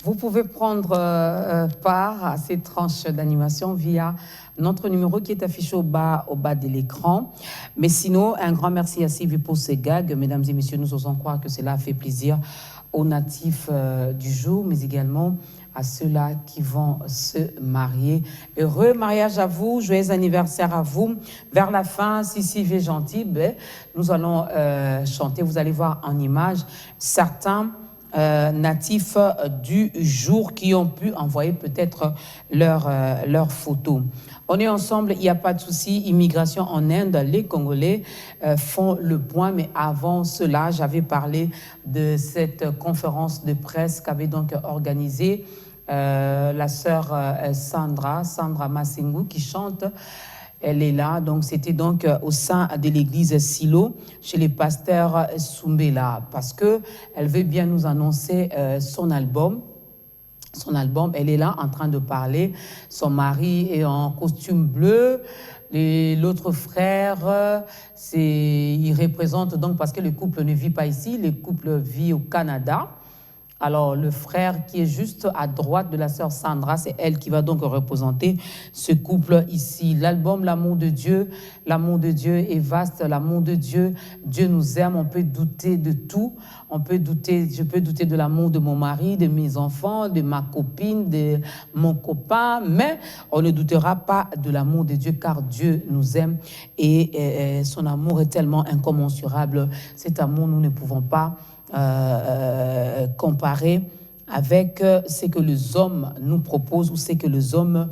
Vous pouvez prendre part à ces tranches d'animation via notre numéro qui est affiché au bas de l'écran. Mais sinon, un grand merci à Sylvie pour ces gags. Mesdames et messieurs, nous osons croire que cela fait plaisir aux natifs du jour, mais également à ceux-là qui vont se marier. Heureux mariage à vous, joyeux anniversaire à vous. Vers la fin, si Sylvie est gentille, nous allons chanter. Vous allez voir en image certains natifs du jour qui ont pu envoyer peut-être leurs photos. On est ensemble, il n'y a pas de souci. Immigration en Inde, les Congolais font le point, mais avant cela, j'avais parlé de cette conférence de presse qu'avait donc organisée la sœur Sandra Massingu qui chante. Elle est là, donc c'était donc au sein de l'église Silo, chez les pasteurs Soumbela, parce qu'elle veut bien nous annoncer son album. Son album, elle est là en train de parler. Son mari est en costume bleu. L'autre frère, il représente donc, parce que le couple ne vit pas ici, le couple vit au Canada. Alors, le frère qui est juste à droite de la sœur Sandra, c'est elle qui va donc représenter ce couple ici. L'album L'amour de Dieu est vaste, l'amour de Dieu, Dieu nous aime, on peut douter de tout. Je peux douter de l'amour de mon mari, de mes enfants, de ma copine, de mon copain, mais on ne doutera pas de l'amour de Dieu car Dieu nous aime et son amour est tellement incommensurable. Cet amour, nous ne pouvons pas comparer avec ce que les hommes nous proposent ou ce que les hommes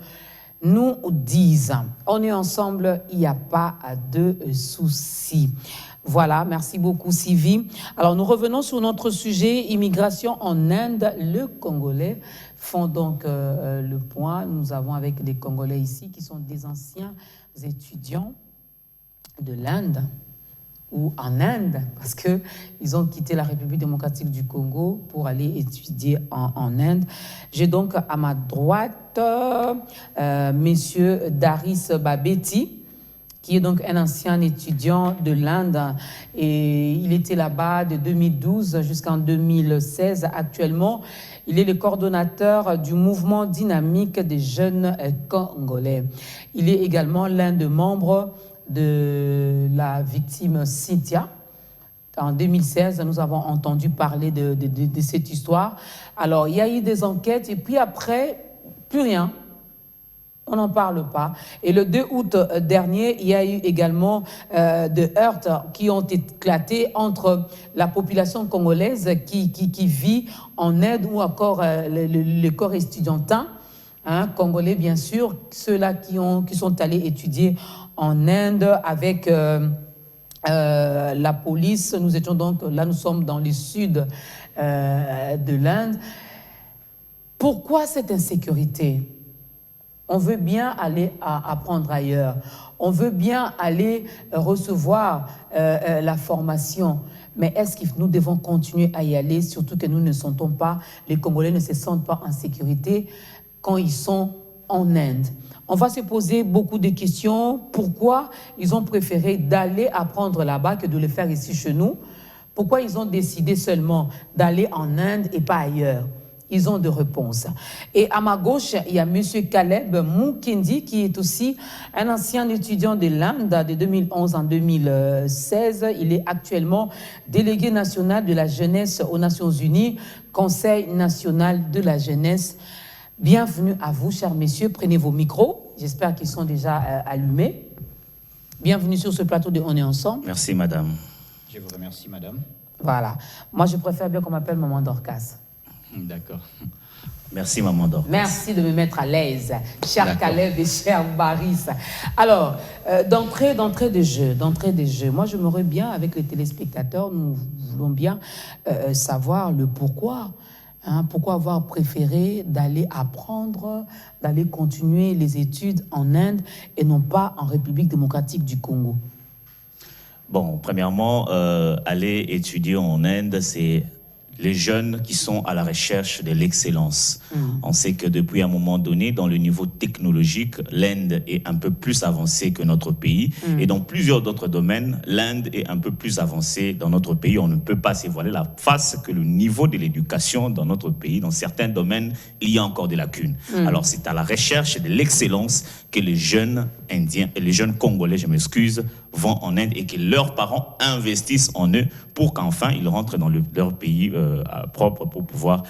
nous disent. On est ensemble, il n'y a pas de souci. Voilà, merci beaucoup Sylvie. Alors nous revenons sur notre sujet, immigration en Inde. Les Congolais font donc le point. Nous avons avec des Congolais ici qui sont des anciens étudiants de l'Inde ou en Inde, parce qu'ils ont quitté la République démocratique du Congo pour aller étudier en Inde. J'ai donc à ma droite Monsieur Daris Babeti, qui est donc un ancien étudiant de l'Inde. Et il était là-bas de 2012 jusqu'en 2016. Actuellement, il est le coordonnateur du mouvement dynamique des jeunes congolais. Il est également l'un des membres de la victime Cynthia. En 2016, nous avons entendu parler de cette histoire. Alors, il y a eu des enquêtes et puis après, plus rien. On n'en parle pas. Et le 2 août dernier, il y a eu également des heurts qui ont éclaté entre la population congolaise qui vit en Inde ou encore le corps estudiantin, congolais bien sûr, ceux-là qui sont allés étudier en Inde avec la police. Nous étions donc, là nous sommes dans le sud de l'Inde. Pourquoi cette insécurité ? On veut bien aller apprendre ailleurs. On veut bien aller recevoir la formation. Mais est-ce que nous devons continuer à y aller, surtout que nous ne sentons pas, les Congolais ne se sentent pas en sécurité quand ils sont en Inde? On va se poser beaucoup de questions. Pourquoi ils ont préféré d'aller apprendre là-bas que de le faire ici chez nous? Pourquoi ils ont décidé seulement d'aller en Inde et pas ailleurs? Ils ont des réponses. Et à ma gauche, il y a M. Caleb Mukindi, qui est aussi un ancien étudiant de l'Inde de 2011 en 2016. Il est actuellement délégué national de la jeunesse aux Nations Unies, Conseil national de la jeunesse. Bienvenue à vous, chers messieurs. Prenez vos micros. J'espère qu'ils sont déjà allumés. Bienvenue sur ce plateau de On est ensemble. Merci, madame. Je vous remercie, madame. Voilà. Moi, je préfère bien qu'on m'appelle Maman Dorcas. D'accord. Merci, maman Dorcas. Merci de me mettre à l'aise, cher Caleb et cher Baris. Alors, d'entrée de jeu, moi, je m'aurais bien, avec les téléspectateurs, nous voulons bien savoir le pourquoi. Pourquoi avoir préféré d'aller apprendre, d'aller continuer les études en Inde et non pas en République démocratique du Congo? Bon, premièrement, aller étudier en Inde, c'est les jeunes qui sont à la recherche de l'excellence. On sait que depuis un moment donné, dans le niveau technologique, l'Inde est un peu plus avancée que notre pays. Et dans plusieurs d'autres domaines, l'Inde est un peu plus avancée dans notre pays. On ne peut pas se voiler la face que le niveau de l'éducation dans notre pays, dans certains domaines, il y a encore des lacunes. Alors c'est à la recherche de l'excellence que les jeunes Indiens, les jeunes Congolais, je m'excuse, vont en Inde et que leurs parents investissent en eux pour qu'enfin ils rentrent dans leur pays propre pour pouvoir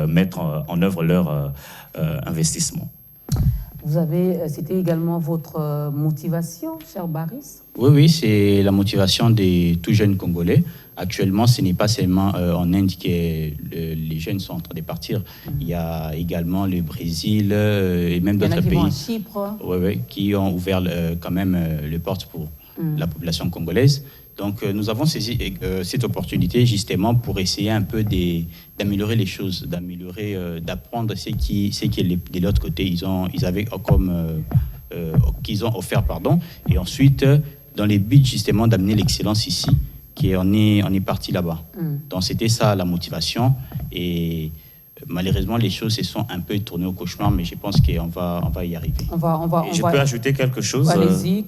mettre en œuvre leur investissement. C'était également votre motivation, cher Baris? Oui, c'est la motivation des tout jeunes Congolais. Actuellement, ce n'est pas seulement en Inde que les jeunes sont en train de partir. Il y a également le Brésil et même d'autres pays. Il y en a qui vont à Chypre. Qui ont ouvert quand même les portes pour la population congolaise. Donc, nous avons saisi cette opportunité justement pour essayer un peu d'améliorer les choses, d'apprendre ce qui est de l'autre côté ils avaient qu'ils ont offert, et ensuite dans les buts justement d'amener l'excellence ici, on est parti là-bas. Donc, c'était ça la motivation, et malheureusement, les choses se sont un peu tournées au cauchemar, mais je pense qu'on va y arriver. Je peux ajouter quelque chose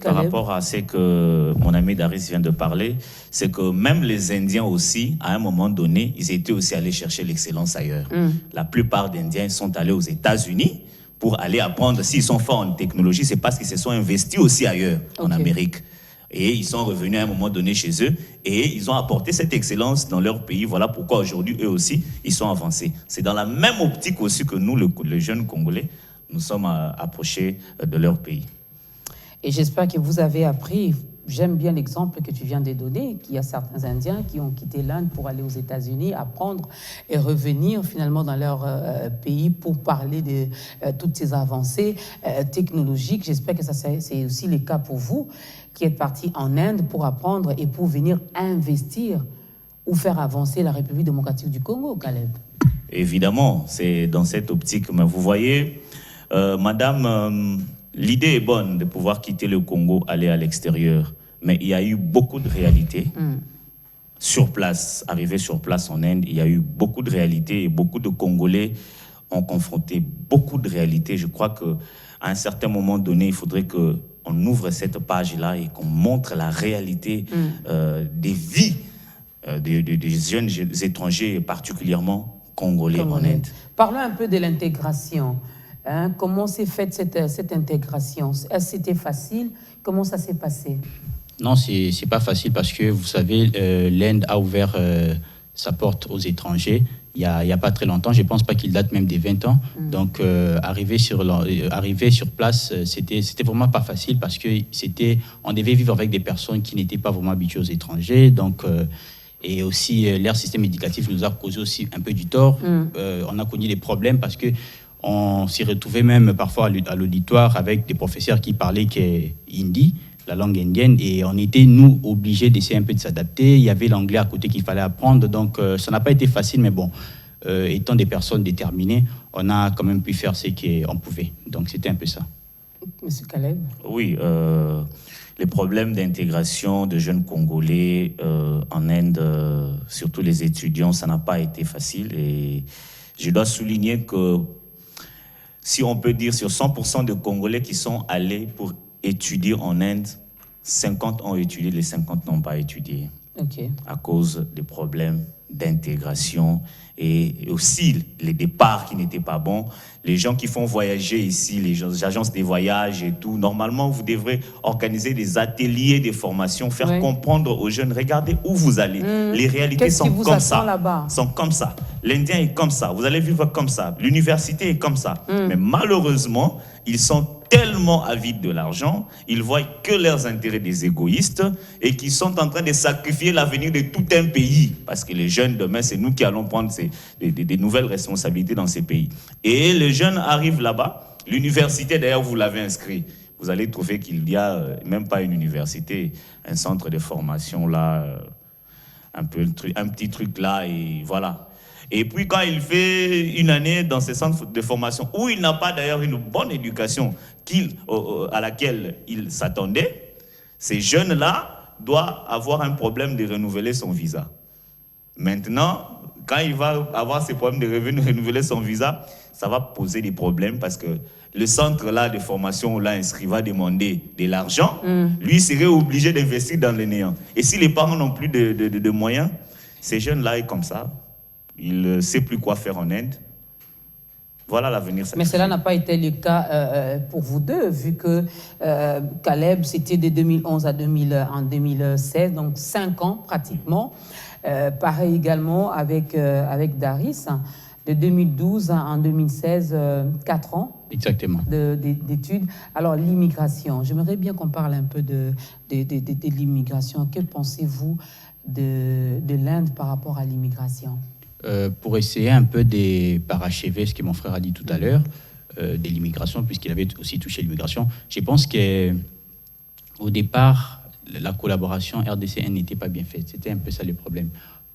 par rapport à ce que mon ami Daris vient de parler. C'est que même les Indiens aussi, à un moment donné, ils étaient aussi allés chercher l'excellence ailleurs. La plupart d'Indiens sont allés aux États-Unis pour aller apprendre. S'ils sont forts en technologie, c'est parce qu'ils se sont investis aussi ailleurs, en Amérique. Et ils sont revenus à un moment donné chez eux et ils ont apporté cette excellence dans leur pays. Voilà pourquoi aujourd'hui, eux aussi, ils sont avancés. C'est dans la même optique aussi que nous, les jeunes Congolais, nous sommes approchés de leur pays. Et j'espère que vous avez appris. J'aime bien l'exemple que tu viens de donner, qu'il y a certains Indiens qui ont quitté l'Inde pour aller aux États-Unis, apprendre et revenir finalement dans leur pays pour parler de toutes ces avancées technologiques. J'espère que c'est aussi le cas pour vous, qui êtes partis en Inde pour apprendre et pour venir investir ou faire avancer la République démocratique du Congo, Caleb. Évidemment, c'est dans cette optique. Mais vous voyez, madame, l'idée est bonne de pouvoir quitter le Congo, aller à l'extérieur. Mais il y a eu beaucoup de réalités. Sur place, arrivé sur place en Inde, il y a eu beaucoup de réalités et beaucoup de Congolais ont confronté beaucoup de réalités. Je crois qu'à un certain moment donné, il faudrait qu'on ouvre cette page-là et qu'on montre la réalité des vies des jeunes étrangers, particulièrement congolais en Inde. Parlons un peu de l'intégration. Comment s'est faite cette intégration? Est-ce que c'était facile? Comment ça s'est passé? Non, c'est pas facile parce que, vous savez, l'Inde a ouvert sa porte aux étrangers il y a pas très longtemps. Je pense pas qu'il date même des 20 ans. Donc, arriver sur place, c'était vraiment pas facile parce que on devait vivre avec des personnes qui n'étaient pas vraiment habituées aux étrangers. Donc, et aussi, leur système éducatif nous a causé aussi un peu du tort. On a connu des problèmes parce que on s'y retrouvait même parfois à l'auditoire avec des professeurs qui parlaient hindi, la langue indienne, et on était, nous, obligés d'essayer un peu de s'adapter. Il y avait l'anglais à côté qu'il fallait apprendre, donc ça n'a pas été facile, mais bon, étant des personnes déterminées, on a quand même pu faire ce qu'on pouvait. Donc c'était un peu ça. Monsieur Caleb? Oui, les problèmes d'intégration de jeunes Congolais en Inde, surtout les étudiants, ça n'a pas été facile, et je dois souligner que si on peut dire sur 100% de Congolais qui sont allés pour étudier en Inde, 50 ont étudié, les 50 n'ont pas étudié. À cause des problèmes d'intégration et aussi les départs qui n'étaient pas bons. Les gens qui font voyager ici, les agences des voyages et tout, normalement, vous devrez organiser des ateliers, des formations, faire comprendre aux jeunes, regardez où vous allez. Les réalités sont comme ça. Sont comme ça. L'Indien est comme ça. Vous allez vivre comme ça. L'université est comme ça. Mais malheureusement, ils sont tellement avides de l'argent, ils voient que leurs intérêts des égoïstes et qui sont en train de sacrifier l'avenir de tout un pays. Parce que les jeunes, demain, c'est nous qui allons prendre des nouvelles responsabilités dans ces pays. Et les jeunes arrivent là-bas. L'université, d'ailleurs, vous l'avez inscrit. Vous allez trouver qu'il n'y a même pas une université, un centre de formation là, un petit truc là, et voilà. Et puis quand il fait une année dans ces centres de formation, où il n'a pas d'ailleurs une bonne éducation à laquelle il s'attendait, ces jeunes-là doivent avoir un problème de renouveler son visa. Maintenant, quand il va avoir ses problèmes de revenus, renouveler son visa, ça va poser des problèmes parce que le centre là de formation où l'a inscrit va demander de l'argent. Lui serait obligé d'investir dans le néant. Et si les parents n'ont plus de moyens, ces jeunes-là est comme ça. Ils ne savent plus quoi faire en Inde. Voilà l'avenir. Mais cela n'a pas été le cas pour vous deux, vu que Caleb, c'était de 2011 en 2016, donc 5 ans pratiquement. Pareil également avec Daris, de 2012 en 2016, 4 ans. Exactement. D'études. Alors, l'immigration, j'aimerais bien qu'on parle un peu de l'immigration. Que pensez-vous de l'Inde par rapport à l'immigration? Pour essayer un peu de parachever ce que mon frère a dit tout à l'heure, de l'immigration, puisqu'il avait aussi touché l'immigration, je pense qu'au départ, la collaboration RDC n'était pas bien faite. C'était un peu ça le problème.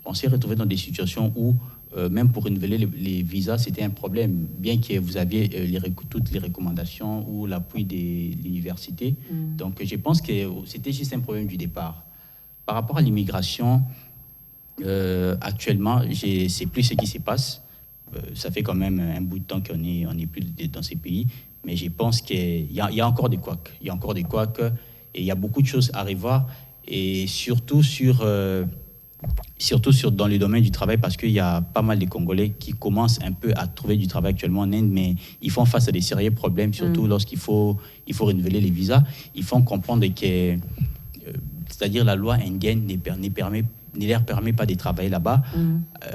On s'est retrouvé dans des situations où, même pour renouveler les visas, c'était un problème, bien que vous aviez toutes les recommandations ou l'appui de l'université. Donc, je pense que c'était juste un problème du départ. Par rapport à l'immigration, actuellement, je ne sais plus ce qui se passe. Ça fait quand même un bout de temps qu'on n'est plus dans ces pays. Mais je pense qu'il y a encore des couacs. Il y a encore des couacs et il y a beaucoup de choses à revoir. Et surtout dans le domaine du travail, parce qu'il y a pas mal de Congolais qui commencent un peu à trouver du travail actuellement en Inde, mais ils font face à des sérieux problèmes, surtout lorsqu'il faut renouveler les visas. Ils font comprendre que, c'est-à-dire la loi indienne ne leur permet pas de travailler là-bas,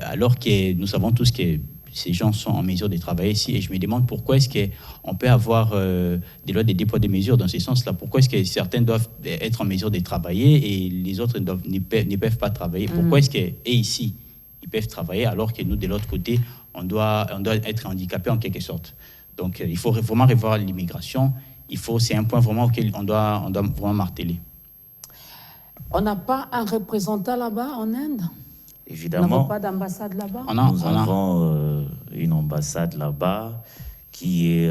alors que nous savons tous que ces gens sont en mesure de travailler ici. Et je me demande pourquoi est-ce qu'on peut avoir des lois de dépôt des mesures dans ce sens-là. Pourquoi est-ce que certains doivent être en mesure de travailler et les autres ne peuvent pas travailler? Pourquoi est-ce qu'eux ici, ils peuvent travailler alors que nous, de l'autre côté, on doit être handicapés en quelque sorte? Donc, il faut vraiment revoir l'immigration. C'est un point vraiment auquel on doit vraiment marteler. On n'a pas un représentant là-bas en Inde? Évidemment. Nous n'avons pas d'ambassade là-bas? Nous avons une ambassade là-bas qui est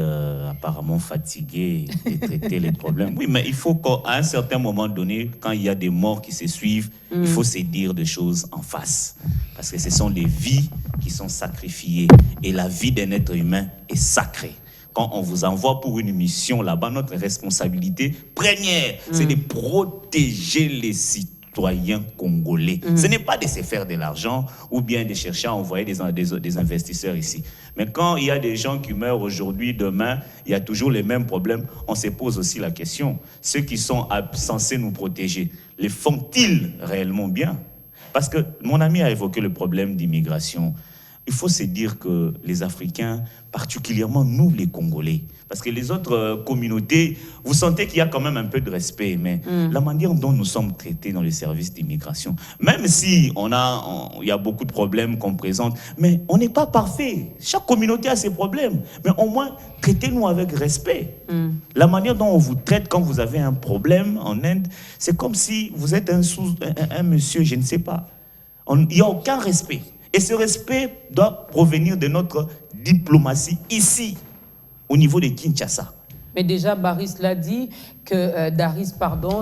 apparemment fatiguée de traiter les problèmes. Oui, mais il faut qu'à un certain moment donné, quand il y a des morts qui se suivent, il faut se dire des choses en face. Parce que ce sont les vies qui sont sacrifiées. Et la vie d'un être humain est sacrée. Quand on vous envoie pour une mission là-bas, notre responsabilité première, c'est de protéger les citoyens congolais. Ce n'est pas de se faire de l'argent ou bien de chercher à envoyer des investisseurs ici. Mais quand il y a des gens qui meurent aujourd'hui, demain, il y a toujours les mêmes problèmes. On se pose aussi la question, ceux qui sont censés nous protéger, les font-ils réellement bien? Parce que mon ami a évoqué le problème d'immigration. Il faut se dire que les Africains, particulièrement nous les Congolais, parce que les autres communautés, vous sentez qu'il y a quand même un peu de respect, mais la manière dont nous sommes traités dans les services d'immigration, même si il y a beaucoup de problèmes qu'on présente, mais on n'est pas parfait. Chaque communauté a ses problèmes, mais au moins traitez-nous avec respect. La manière dont on vous traite quand vous avez un problème en Inde, c'est comme si vous êtes un monsieur, je ne sais pas. Il n'y a aucun respect. Et ce respect doit provenir de notre diplomatie ici, au niveau de Kinshasa. Mais déjà, Baris l'a dit, Daris,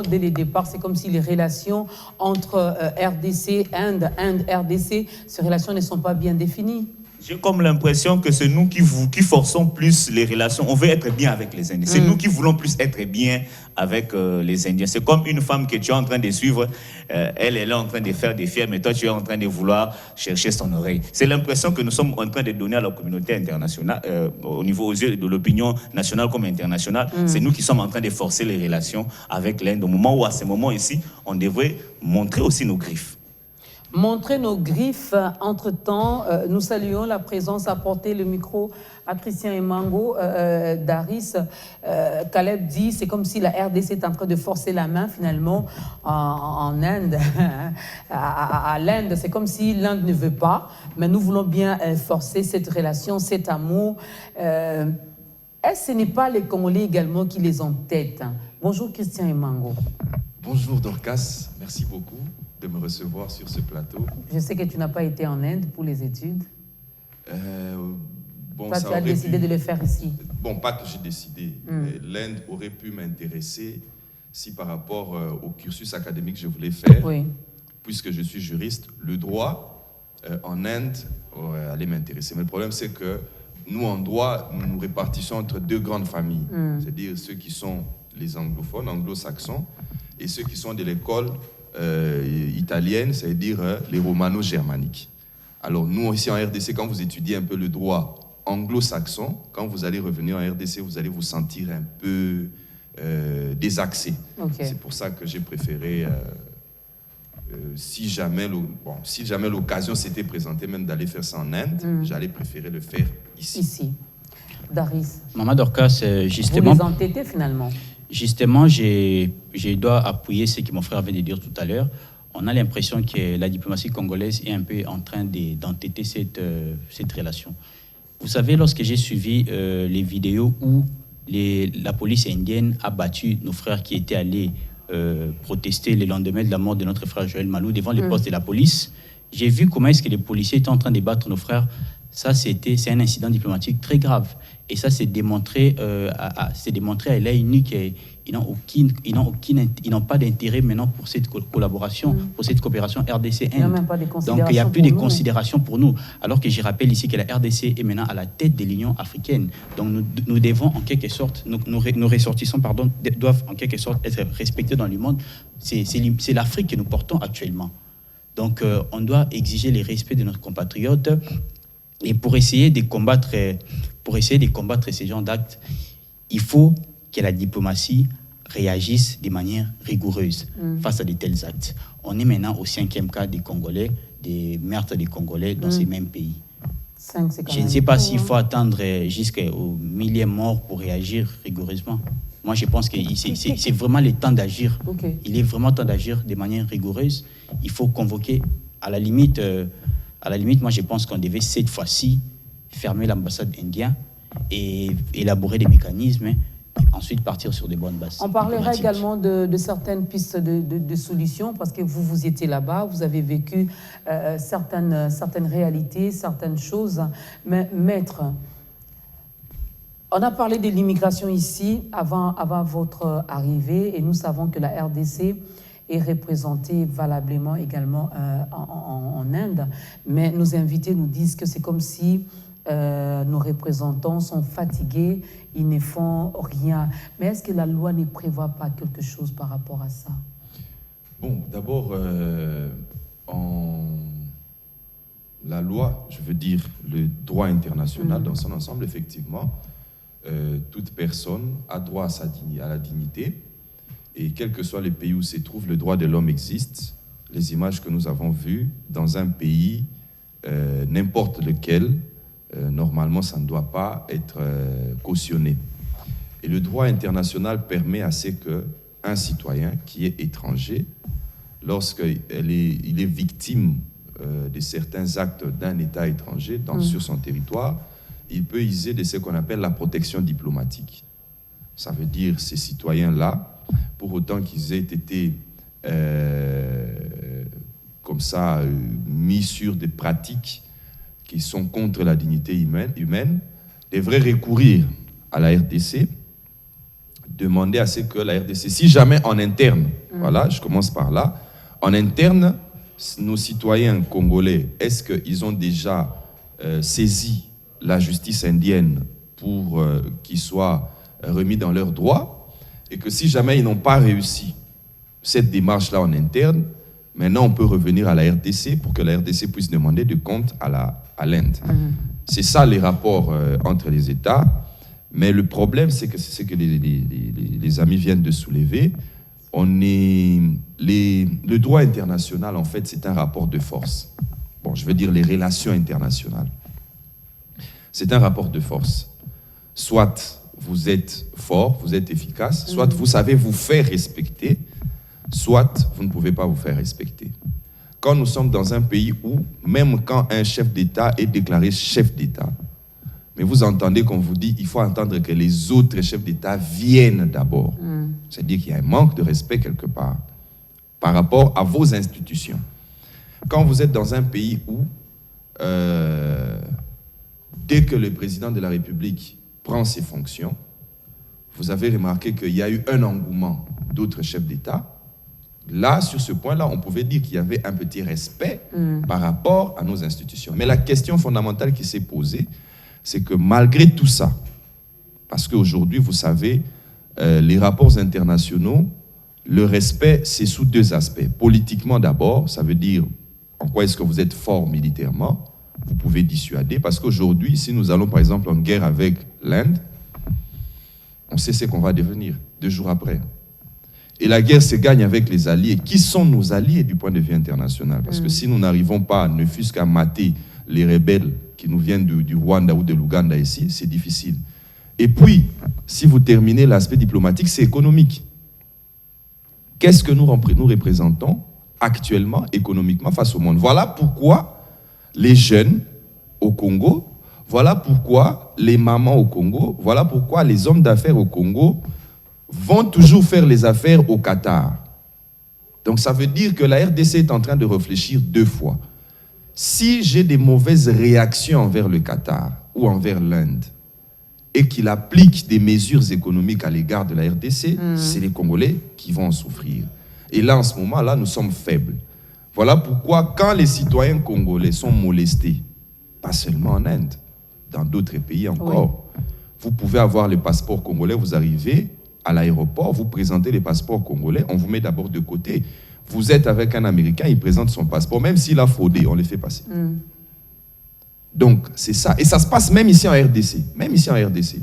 dès le départ, c'est comme si les relations entre RDC, Inde-RDC, ces relations ne sont pas bien définies. J'ai comme l'impression que c'est nous qui forçons plus les relations. On veut être bien avec les Indiens. C'est nous qui voulons plus être bien avec les Indiens. C'est comme une femme que tu es en train de suivre. Elle est en train de faire des fiers, mais toi, tu es en train de vouloir chercher son oreille. C'est l'impression que nous sommes en train de donner à la communauté internationale, au niveau aux yeux de l'opinion nationale comme internationale. C'est nous qui sommes en train de forcer les relations avec l'Inde. Au moment où, à ce moment ici, on devrait montrer aussi nos griffes. Montrer nos griffes. Entre-temps, nous saluons la présence, apporter le micro à Christian Emango, Daris. Caleb dit, c'est comme si la RDC est en train de forcer la main finalement en Inde, à l'Inde. C'est comme si l'Inde ne veut pas, mais nous voulons bien forcer cette relation, cet amour. Est-ce que ce n'est pas les Congolais également qui les entêtent? Bonjour Christian Emango. Bonjour Dorcas, merci beaucoup de me recevoir sur ce plateau. Je sais que tu n'as pas été en Inde pour les études. Toi, tu as décidé de le faire ici. Bon, pas que j'ai décidé. L'Inde aurait pu m'intéresser si par rapport au cursus académique que je voulais faire, puisque je suis juriste, le droit en Inde allait m'intéresser. Mais le problème, c'est que nous, en droit, nous nous répartissons entre deux grandes familles. C'est-à-dire ceux qui sont les anglophones, anglo-saxons, et ceux qui sont de l'école italienne, c'est-à-dire les romano-germaniques. Alors nous, ici en RDC, quand vous étudiez un peu le droit anglo-saxon, quand vous allez revenir en RDC, vous allez vous sentir un peu désaxé. Okay. C'est pour ça que j'ai préféré, si jamais l'occasion s'était présentée même d'aller faire ça en Inde, j'allais préférer le faire ici. Daris. Maman Dorcas, justement... Vous les entêtez finalement. Justement, je dois appuyer ce que mon frère vient de dire tout à l'heure. On a l'impression que la diplomatie congolaise est un peu en train d'entêter cette relation. Vous savez, lorsque j'ai suivi les vidéos où la police indienne a battu nos frères qui étaient allés protester le lendemain de la mort de notre frère Joël Malou devant les postes de la police, j'ai vu comment est-ce que les policiers étaient en train de battre nos frères. Ça, c'est un incident diplomatique très grave. Et ça, c'est démontré à l'œil nu qu'ils n'ont pas d'intérêt maintenant pour cette collaboration, pour cette coopération RDC-Inde. Donc, il n'y a plus de considération pour nous. Alors que je rappelle ici que la RDC est maintenant à la tête de l'Union africaine. Donc, nous devons en quelque sorte, nos ressortissants, doivent en quelque sorte être respectés dans le monde. C'est l'Afrique que nous portons actuellement. Donc, on doit exiger le respect de nos compatriotes. Et pour essayer de combattre ces genres d'actes, il faut que la diplomatie réagisse de manière rigoureuse face à de tels actes. On est maintenant au 5e cas des Congolais, des meurtres des Congolais dans ces mêmes pays. Je ne sais pas s'il faut attendre jusqu'au 1000e mort pour réagir rigoureusement. Moi, je pense que c'est vraiment le temps d'agir. Okay. Il est vraiment temps d'agir de manière rigoureuse. Il faut convoquer, à la limite, moi, je pense qu'on devait cette fois-ci fermer l'ambassade indienne et élaborer des mécanismes et ensuite partir sur des bonnes bases. On parlera également de certaines pistes de solutions parce que vous étiez là-bas, vous avez vécu certaines réalités, certaines choses. Mais maître, on a parlé de l'immigration ici avant votre arrivée et nous savons que la RDC est représentée valablement également en Inde. Mais nos invités nous disent que c'est comme si nos représentants sont fatigués, ils ne font rien. Mais est-ce que la loi ne prévoit pas quelque chose par rapport à ça? Bon, d'abord, la loi, je veux dire le droit international dans son ensemble, effectivement, toute personne a droit à la dignité. Et quels que soient les pays où se trouve, le droit de l'homme existe. Les images que nous avons vues dans un pays, n'importe lequel, normalement, ça ne doit pas être cautionné. Et le droit international permet à ce qu'un citoyen qui est étranger, lorsqu'il est victime de certains actes d'un État étranger sur son territoire, il peut user de ce qu'on appelle la protection diplomatique. Ça veut dire ces citoyens-là, pour autant qu'ils aient été comme ça mis sur des pratiques qui sont contre la dignité humaine, devraient recourir à la RDC, demander à ce que la RDC, si jamais en interne, voilà, je commence par là, en interne, nos citoyens congolais, est-ce qu'ils ont déjà saisi la justice indienne pour qu'ils soient remis dans leurs droits, et que si jamais ils n'ont pas réussi cette démarche-là en interne, maintenant on peut revenir à la RDC pour que la RDC puisse demander des comptes à l'Inde. C'est ça les rapports entre les États, mais le problème c'est que c'est ce que les amis viennent de soulever. Le droit international, en fait, c'est un rapport de force. Bon, je veux dire les relations internationales. C'est un rapport de force. Soit vous êtes fort, vous êtes efficace, soit vous savez vous faire respecter, soit vous ne pouvez pas vous faire respecter. Quand nous sommes dans un pays où, même quand un chef d'État est déclaré chef d'État, mais vous entendez qu'on vous dit il faut entendre que les autres chefs d'État viennent d'abord. C'est-à-dire qu'il y a un manque de respect quelque part par rapport à vos institutions. Quand vous êtes dans un pays où, dès que le président de la République prend ses fonctions, vous avez remarqué qu'il y a eu un engouement d'autres chefs d'État Là, sur ce point-là, on pouvait dire qu'il y avait un petit respect par rapport à nos institutions. Mais la question fondamentale qui s'est posée, c'est que malgré tout ça, parce qu'aujourd'hui, vous savez, les rapports internationaux, le respect, c'est sous deux aspects. Politiquement d'abord, ça veut dire en quoi est-ce que vous êtes fort militairement, vous pouvez dissuader, parce qu'aujourd'hui, si nous allons par exemple en guerre avec l'Inde, on sait ce qu'on va devenir 2 jours après. Et la guerre se gagne avec les alliés. Qui sont nos alliés du point de vue international? Parce que si nous n'arrivons pas, ne fût-ce qu'à mater les rebelles qui nous viennent du Rwanda ou de l'Ouganda ici, c'est difficile. Et puis, si vous terminez l'aspect diplomatique, c'est économique. Qu'est-ce que nous représentons actuellement, économiquement, face au monde? Voilà pourquoi les jeunes au Congo, voilà pourquoi les mamans au Congo, voilà pourquoi les hommes d'affaires au Congo vont toujours faire les affaires au Qatar. Donc ça veut dire que la RDC est en train de réfléchir 2 fois. Si j'ai des mauvaises réactions envers le Qatar ou envers l'Inde et qu'il applique des mesures économiques à l'égard de la RDC, c'est les Congolais qui vont en souffrir. Et là, en ce moment-là, nous sommes faibles. Voilà pourquoi, quand les citoyens congolais sont molestés, pas seulement en Inde, dans d'autres pays encore, vous pouvez avoir le passeport congolais, vous arrivez à l'aéroport, vous présentez les passeports congolais, on vous met d'abord de côté. Vous êtes avec un Américain, il présente son passeport, même s'il a fraudé, on les fait passer. Donc, c'est ça. Et ça se passe même ici en RDC. Même ici en RDC.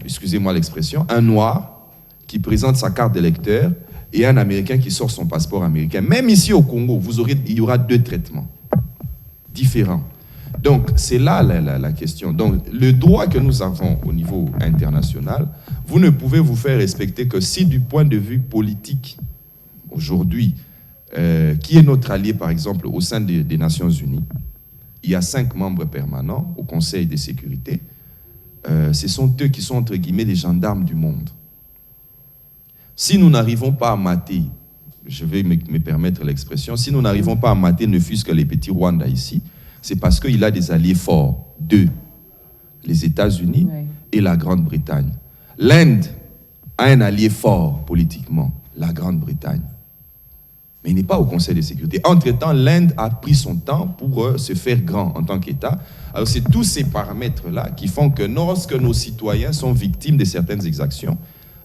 Excusez-moi l'expression, un noir qui présente sa carte d'électeur et un Américain qui sort son passeport américain. Même ici au Congo, il y aura 2 traitements différents. Donc, c'est là la question. Donc, le droit que nous avons au niveau international, vous ne pouvez vous faire respecter que si du point de vue politique, aujourd'hui, qui est notre allié, par exemple, au sein des Nations Unies, il y a 5 membres permanents au Conseil de sécurité. Ce sont eux qui sont, entre guillemets, les gendarmes du monde. Si nous n'arrivons pas à mater, je vais me permettre l'expression, si nous n'arrivons pas à mater ne fût-ce que les petits Rwanda ici, c'est parce qu'il a des alliés forts, 2, les États-Unis et la Grande-Bretagne. L'Inde a un allié fort politiquement, la Grande-Bretagne. Mais il n'est pas au Conseil de sécurité. Entre-temps, l'Inde a pris son temps pour se faire grand en tant qu'État. Alors c'est tous ces paramètres-là qui font que lorsque nos citoyens sont victimes de certaines exactions,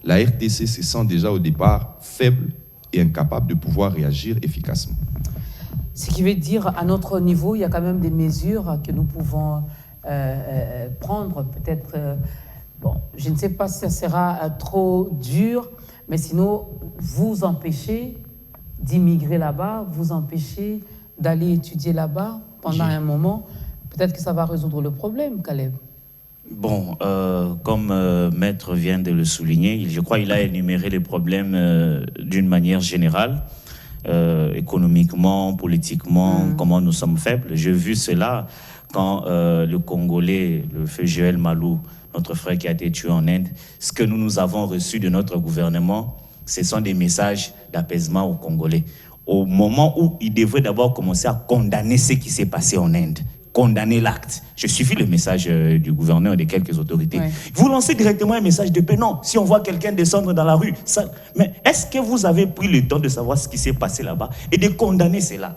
la RDC se sent déjà au départ faible et incapable de pouvoir réagir efficacement. Ce qui veut dire, à notre niveau, il y a quand même des mesures que nous pouvons prendre. Peut-être, je ne sais pas si ça sera trop dur, mais sinon, vous empêcher d'immigrer là-bas, vous empêcher d'aller étudier là-bas pendant un moment. Peut-être que ça va résoudre le problème, Caleb. Bon, comme Maître vient de le souligner, je crois qu'il a énuméré les problèmes d'une manière générale. Économiquement, politiquement, comment nous sommes faibles. J'ai vu cela quand le Congolais, le feu Joël Malou, notre frère qui a été tué en Inde, ce que nous avons reçu de notre gouvernement, ce sont des messages d'apaisement aux Congolais. Au moment où il devrait d'abord commencer à condamner ce qui s'est passé en Inde, condamner l'acte. Je suivis le message du gouverneur et de quelques autorités. Vous lancez directement un message de paix. Non, si on voit quelqu'un descendre dans la rue, ça... Mais est-ce que vous avez pris le temps de savoir ce qui s'est passé là-bas et de condamner cela?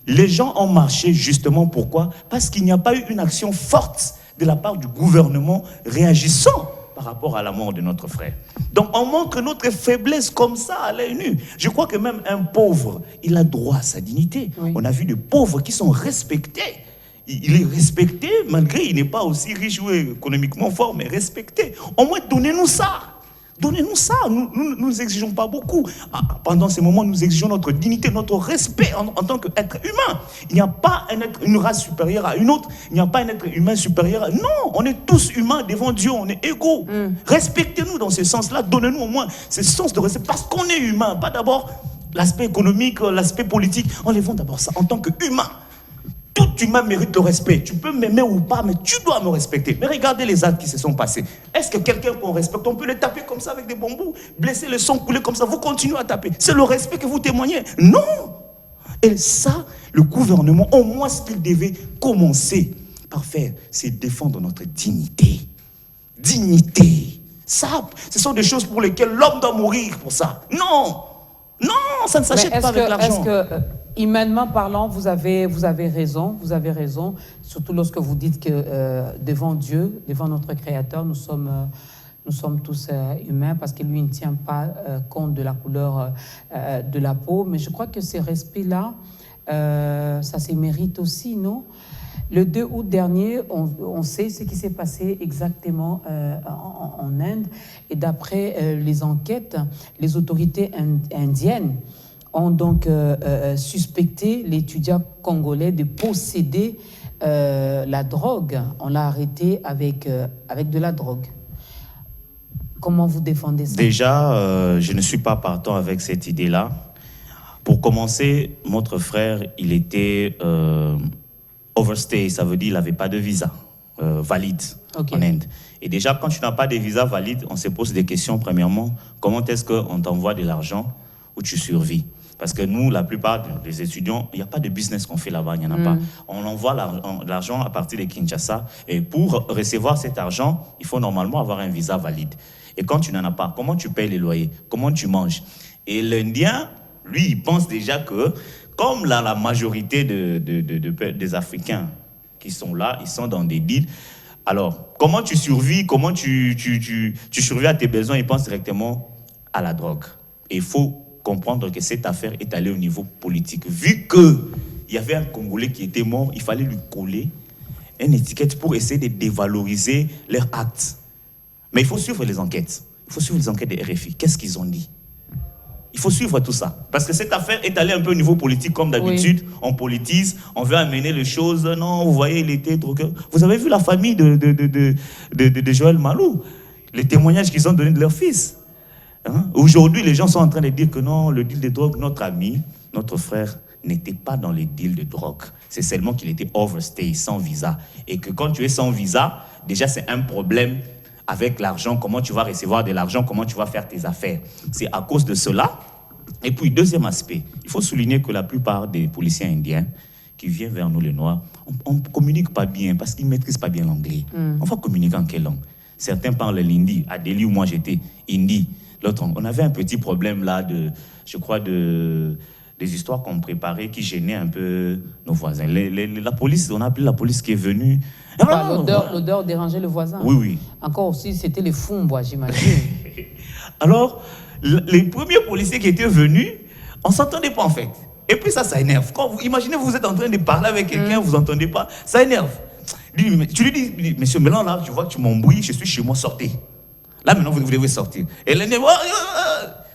Les gens ont marché justement pourquoi? Parce qu'il n'y a pas eu une action forte de la part du gouvernement réagissant par rapport à la mort de notre frère. Donc on montre notre faiblesse comme ça à l'œil nu. Je crois que même un pauvre, il a droit à sa dignité. On a vu des pauvres qui sont respectés. Il est respecté, malgré il n'est pas aussi riche ou économiquement fort, mais respecté. Au moins, donnez-nous ça. Donnez-nous ça. Nous n'exigeons pas beaucoup. Pendant ces moments, nous exigeons notre dignité, notre respect en tant qu'être humain. Il n'y a pas une race supérieure à une autre. Il n'y a pas un être humain supérieur à... Non, on est tous humains devant Dieu. On est égaux. Respectez-nous dans ce sens-là. Donnez-nous au moins ce sens de respect. Parce qu'on est humain. Pas d'abord l'aspect économique, l'aspect politique. Enlevons d'abord ça en tant qu'humain. Tout humain mérite le respect. Tu peux m'aimer ou pas, mais tu dois me respecter. Mais regardez les actes qui se sont passés. Est-ce que quelqu'un qu'on respecte, on peut le taper comme ça avec des bambous, blesser le sang, couler comme ça, vous continuez à taper? C'est le respect que vous témoignez? Non. Et ça, le gouvernement, au moins ce qu'il devait commencer par faire, c'est défendre notre dignité. Dignité. Ça, ce sont des choses pour lesquelles l'homme doit mourir pour ça. Non, non, ça ne s'achète pas avec l'argent. Est-ce que, humainement parlant, vous avez raison, surtout lorsque vous dites que devant Dieu, devant notre Créateur, nous sommes tous humains, parce que lui ne tient pas compte de la couleur de la peau. Mais je crois que ces respects-là, ça se mérite aussi, non? Le 2 août dernier, on sait ce qui s'est passé exactement en Inde. Et d'après les enquêtes, les autorités indiennes ont donc suspecté l'étudiant congolais de posséder la drogue. On l'a arrêté avec de la drogue. Comment vous défendez ça? Déjà, je ne suis pas partant avec cette idée-là. Pour commencer, notre frère, il était overstay, ça veut dire qu'il n'avait pas de visa valide en Inde. Et déjà, quand tu n'as pas de visa valide, on se pose des questions. Premièrement, comment est-ce qu'on t'envoie de l'argent où tu survis? Parce que nous, la plupart des étudiants, il n'y a pas de business qu'on fait là-bas, il n'y en a pas. On envoie l'argent à partir de Kinshasa. Et pour recevoir cet argent, il faut normalement avoir un visa valide. Et quand tu n'en as pas, comment tu payes les loyers? Comment tu manges? Et l'Indien, lui, il pense déjà que, comme la majorité des Africains qui sont là, ils sont dans des deals. Alors, comment tu survis? Comment tu survis à tes besoins? Ils pensent directement à la drogue. Et il faut comprendre que cette affaire est allée au niveau politique. Vu qu'il y avait un Congolais qui était mort, il fallait lui coller une étiquette pour essayer de dévaloriser leurs actes. Mais il faut suivre les enquêtes. Il faut suivre les enquêtes des RFI. Qu'est-ce qu'ils ont dit? Il faut suivre tout ça. Parce que cette affaire est allée un peu au niveau politique, comme d'habitude. Oui. On politise, on veut amener les choses. Non, vous voyez, il était drogueur. Vous avez vu la famille de Joël Malou, les témoignages qu'ils ont donnés de leur fils. Hein? Aujourd'hui, les gens sont en train de dire que non, le deal de drogue, notre ami, notre frère, n'était pas dans les deals de drogue. C'est seulement qu'il était overstay, sans visa. Et que quand tu es sans visa, déjà c'est un problème avec l'argent, comment tu vas recevoir de l'argent, comment tu vas faire tes affaires. C'est à cause de cela. Et puis, deuxième aspect, il faut souligner que la plupart des policiers indiens qui viennent vers nous, les Noirs, on ne communique pas bien parce qu'ils ne maîtrisent pas bien l'anglais. On va communiquer en quelle langue? Certains parlent l'hindi. À Delhi, où moi j'étais, hindi. L'autre, on avait un petit problème là, des histoires qu'on préparait qui gênaient un peu nos voisins. La police, on a appelé la police qui est venue. L'odeur dérangeait le voisin. Oui, oui. Encore aussi, c'était les Fumbois, j'imagine. Alors, les premiers policiers qui étaient venus, on ne s'entendait pas en fait. Et puis ça énerve. Imaginez, vous êtes en train de parler avec quelqu'un, vous n'entendez pas, ça énerve. Tu lui dis, monsieur Mélan, là, je vois que tu m'embrouilles, je suis chez moi, sortez. Là, maintenant, vous devez sortir. Et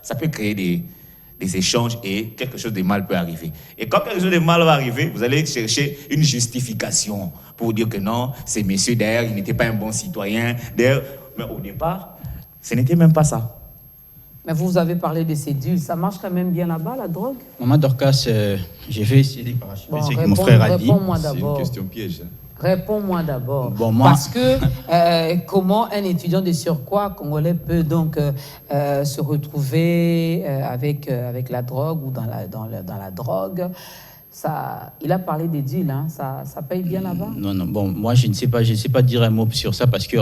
ça peut créer des échanges et quelque chose de mal peut arriver. Et quand quelque chose de mal va arriver, vous allez chercher une justification pour dire que non, ces messieurs derrière, ils n'étaient pas un bon citoyen. D'ailleurs, mais au départ, ce n'était même pas ça. Mais vous avez parlé de ces deals, ça marche quand même bien là-bas, la drogue? Maman Dorcas, j'ai fait essayer de parachever ce que mon frère a dit. Réponds-moi d'abord. C'est une question piège. Hein. Réponds-moi d'abord. Bon, moi... Parce que comment un étudiant de surcroît congolais peut donc se retrouver avec la drogue ou dans la drogue? Ça, il a parlé des deals, hein. Ça paye bien là-bas? Non. Bon, moi, je ne sais pas dire un mot sur ça parce que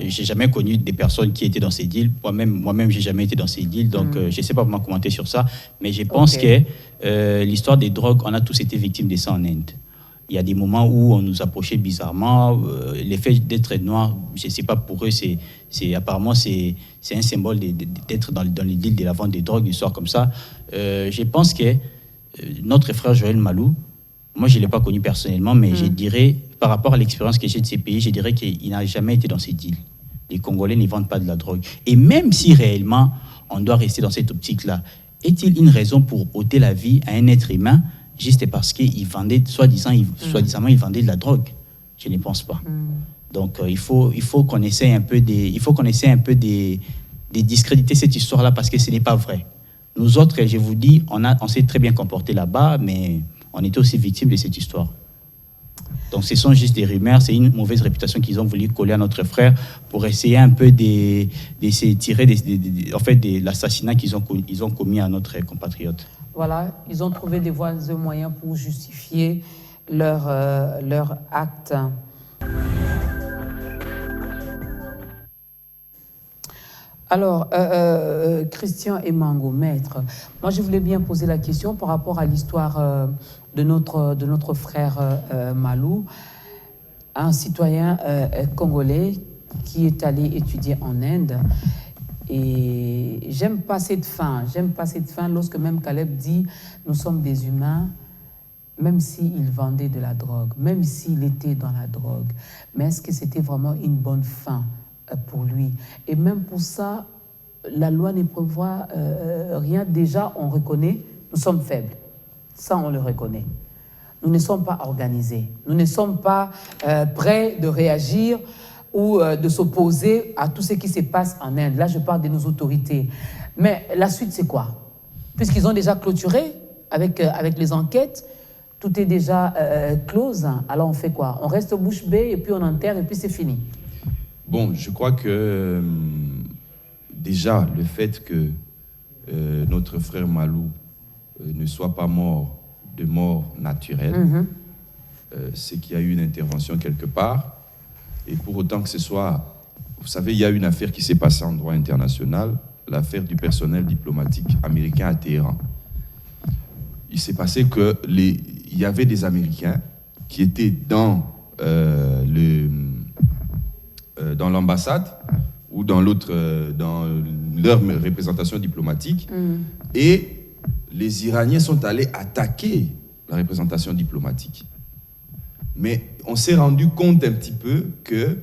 j'ai jamais connu des personnes qui étaient dans ces deals. Moi-même, j'ai jamais été dans ces deals, donc je ne sais pas comment commenter sur ça. Mais je pense que l'histoire des drogues, on a tous été victimes de ça en Inde. Il y a des moments où on nous approchait bizarrement. L'effet d'être noir, je ne sais pas, pour eux, apparemment, c'est un symbole d'être dans les deals de la vente des drogues, des histoires comme ça. Je pense que notre frère Joël Malou, moi, je ne l'ai pas connu personnellement, mais je dirais, par rapport à l'expérience que j'ai de ces pays, je dirais qu'il n'a jamais été dans ces deals. Les Congolais ne vendent pas de la drogue. Et même si réellement, on doit rester dans cette optique-là, est-il une raison pour ôter la vie à un être humain juste parce qu'il vendait, soi-disant, il vendait de la drogue? Je ne pense pas. Donc, il faut qu'on essaie un peu de discréditer cette histoire-là parce que ce n'est pas vrai. Nous autres, je vous dis, on s'est très bien comporté là-bas, mais on était aussi victimes de cette histoire. Donc, ce sont juste des rumeurs, c'est une mauvaise réputation qu'ils ont voulu coller à notre frère pour essayer un peu de se tirer de l'assassinat qu'ils ont commis à notre compatriote. Voilà, ils ont trouvé des voies et moyens pour justifier leur acte. Alors, Christian et Mango, maître, moi je voulais bien poser la question par rapport à l'histoire de notre frère Malou, un citoyen congolais qui est allé étudier en Inde. Et j'aime pas cette fin lorsque même Caleb dit « nous sommes des humains », même s'il vendait de la drogue, même s'il était dans la drogue. Mais est-ce que c'était vraiment une bonne fin pour lui? Et même pour ça, la loi ne prévoit rien. Déjà, on reconnaît, nous sommes faibles. Ça, on le reconnaît. Nous ne sommes pas organisés. Nous ne sommes pas prêts de réagir ou de s'opposer à tout ce qui se passe en Inde. Là, je parle de nos autorités. Mais la suite, c'est quoi? Puisqu'ils ont déjà clôturé avec les enquêtes, tout est déjà close. Alors, on fait quoi? On reste bouche bée et puis on enterre et puis c'est fini. Bon, je crois que déjà, le fait que notre frère Malou ne soit pas mort de mort naturelle, c'est qu'il y a eu une intervention quelque part. Et pour autant que ce soit... Vous savez, il y a une affaire qui s'est passée en droit international, l'affaire du personnel diplomatique américain à Téhéran. Il s'est passé qu'il y avait des Américains qui étaient dans l'ambassade ou dans leur représentation diplomatique, et les Iraniens sont allés attaquer la représentation diplomatique. Mais on s'est rendu compte un petit peu que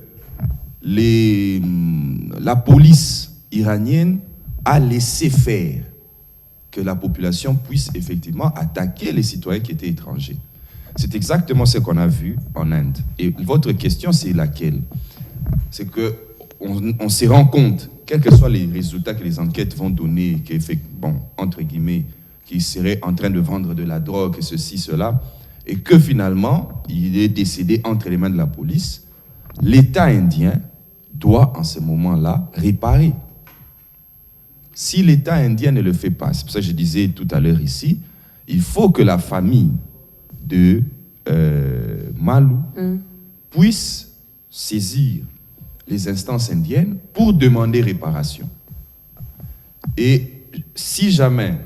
la police iranienne a laissé faire que la population puisse effectivement attaquer les citoyens qui étaient étrangers. C'est exactement ce qu'on a vu en Inde. Et votre question, c'est laquelle? C'est qu'on se rend compte, quels que soient les résultats que les enquêtes vont donner, entre guillemets, qui seraient en train de vendre de la drogue, et ceci, cela, et que finalement, il est décédé entre les mains de la police, l'État indien doit, en ce moment-là, réparer. Si l'État indien ne le fait pas, c'est pour ça que je disais tout à l'heure ici, il faut que la famille de Malou puisse saisir les instances indiennes pour demander réparation. Et si jamais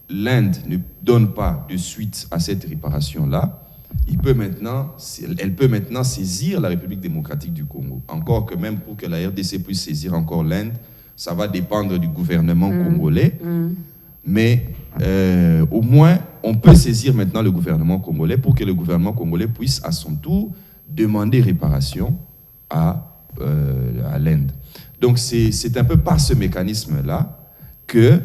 l'Inde ne donne pas de suite à cette réparation-là, elle peut maintenant saisir la République démocratique du Congo. Encore que même pour que la RDC puisse saisir encore l'Inde, ça va dépendre du gouvernement congolais. Mais au moins, on peut saisir maintenant le gouvernement congolais pour que le gouvernement congolais puisse à son tour demander réparation à l'Inde. Donc c'est un peu par ce mécanisme-là que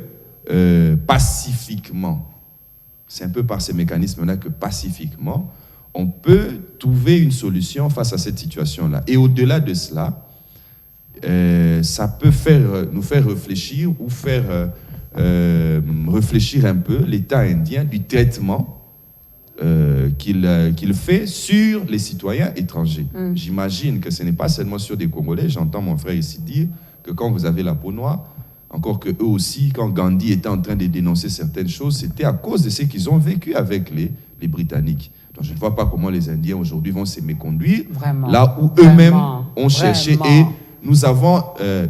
pacifiquement, on peut trouver une solution face à cette situation-là. Et au-delà de cela, ça peut nous faire réfléchir ou faire réfléchir un peu l'État indien du traitement qu'il fait sur les citoyens étrangers. J'imagine que ce n'est pas seulement sur des Congolais. J'entends mon frère ici dire que quand vous avez la peau noire, encore que eux aussi, quand Gandhi était en train de dénoncer certaines choses, c'était à cause de ce qu'ils ont vécu avec les Britanniques. Donc je ne vois pas comment les Indiens aujourd'hui vont se méconduire, là où eux-mêmes ont cherché. Et nous avons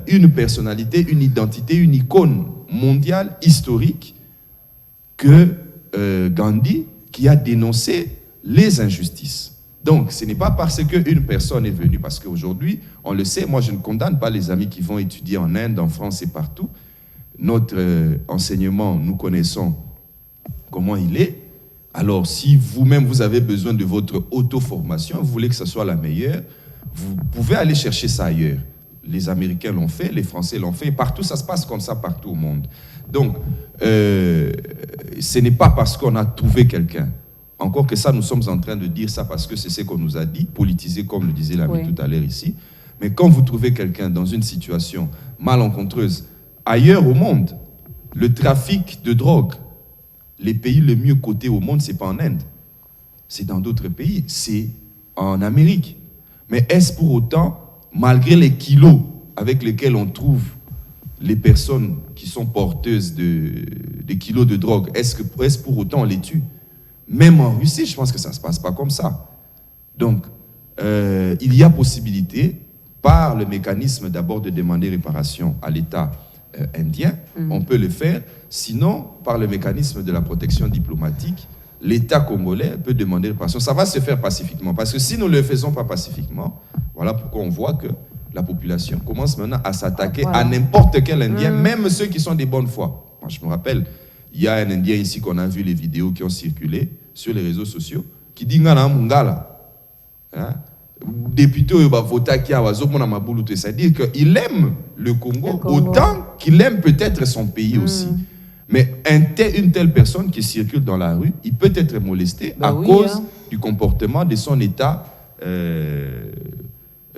une personnalité, une identité, une icône mondiale, historique, que Gandhi, qui a dénoncé les injustices. Donc, ce n'est pas parce qu'une personne est venue, parce qu'aujourd'hui, on le sait, moi je ne condamne pas les amis qui vont étudier en Inde, en France et partout. Notre enseignement, nous connaissons comment il est. Alors, si vous-même, vous avez besoin de votre auto-formation, vous voulez que ce soit la meilleure, vous pouvez aller chercher ça ailleurs. Les Américains l'ont fait, les Français l'ont fait, et partout, ça se passe comme ça partout au monde. Donc, ce n'est pas parce qu'on a trouvé quelqu'un. Encore que ça, nous sommes en train de dire ça parce que c'est ce qu'on nous a dit, politisé comme le disait l'ami tout à l'heure ici. Mais quand vous trouvez quelqu'un dans une situation malencontreuse, ailleurs au monde, le trafic de drogue, les pays les mieux cotés au monde, ce n'est pas en Inde. C'est dans d'autres pays, c'est en Amérique. Mais est-ce pour autant, malgré les kilos avec lesquels on trouve les personnes qui sont porteuses de kilos de drogue, est-ce pour autant on les tue? Même en Russie, je pense que ça ne se passe pas comme ça. Donc, il y a possibilité, par le mécanisme d'abord de demander réparation à l'État indien, on peut le faire. Sinon, par le mécanisme de la protection diplomatique, l'État congolais peut demander réparation. Ça va se faire pacifiquement. Parce que si nous ne le faisons pas pacifiquement, voilà pourquoi on voit que la population commence maintenant à s'attaquer à n'importe quel Indien, même ceux qui sont des bonnes foi. Moi, je me rappelle, il y a un Indien ici qu'on a vu les vidéos qui ont circulé sur les réseaux sociaux, qui dit Ngana Mungala. Député c'est-à-dire qu'il aime le Congo autant qu'il aime peut-être son pays aussi. Mais une telle personne qui circule dans la rue, il peut être molesté à cause du comportement de son État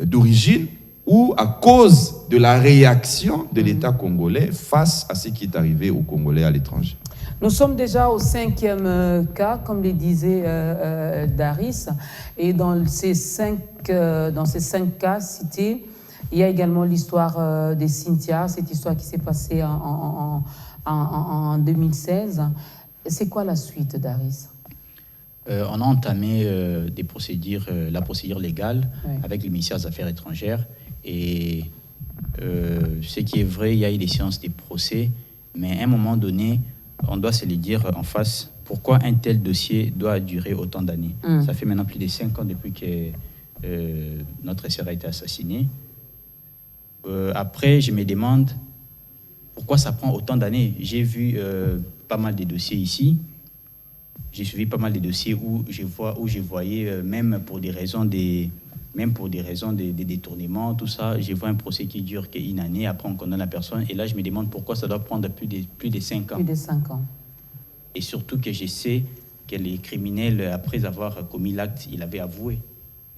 d'origine ou à cause de la réaction de l'État congolais face à ce qui est arrivé aux Congolais à l'étranger. Nous sommes déjà au 5e cas, comme le disait Daris, et dans ces 5 cas cités, il y a également l'histoire de Cynthia, cette histoire qui s'est passée en 2016. C'est quoi la suite, Daris? On a entamé la procédure légale avec le ministère des Affaires étrangères. Et ce qui est vrai, il y a eu des séances de procès, mais à un moment donné, on doit se le dire en face, pourquoi un tel dossier doit durer autant d'années. Ça fait maintenant plus de 5 ans depuis que notre sœur a été assassinée. Après, je me demande pourquoi ça prend autant d'années. J'ai vu pas mal de dossiers ici. J'ai suivi pas mal de dossiers où je voyais, même pour des raisons de détournement, tout ça, je vois un procès qui dure qu'une année, après on condamne la personne, et là je me demande pourquoi ça doit prendre plus de 5 ans. Plus de 5 ans. Et surtout que je sais que les criminels, après avoir commis l'acte, il avait avoué.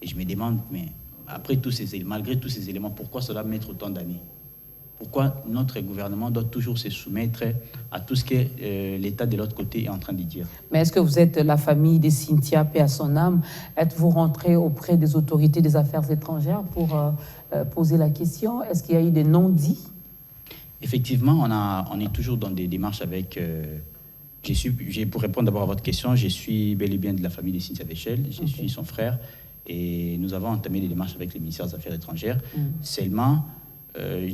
Et je me demande, mais malgré tous ces éléments, pourquoi ça doit mettre autant d'années? Pourquoi notre gouvernement doit toujours se soumettre à tout ce que l'État de l'autre côté est en train de dire? Mais est-ce que vous êtes la famille de Cynthia, paix à son âme? Êtes-vous rentré auprès des autorités des affaires étrangères pour poser la question? Est-ce qu'il y a eu des non-dits? Effectivement, on est toujours dans des démarches avec... pour répondre d'abord à votre question, je suis bel et bien de la famille de Cynthia Véchel, je suis son frère, et nous avons entamé des démarches avec le ministère des Affaires étrangères. Seulement,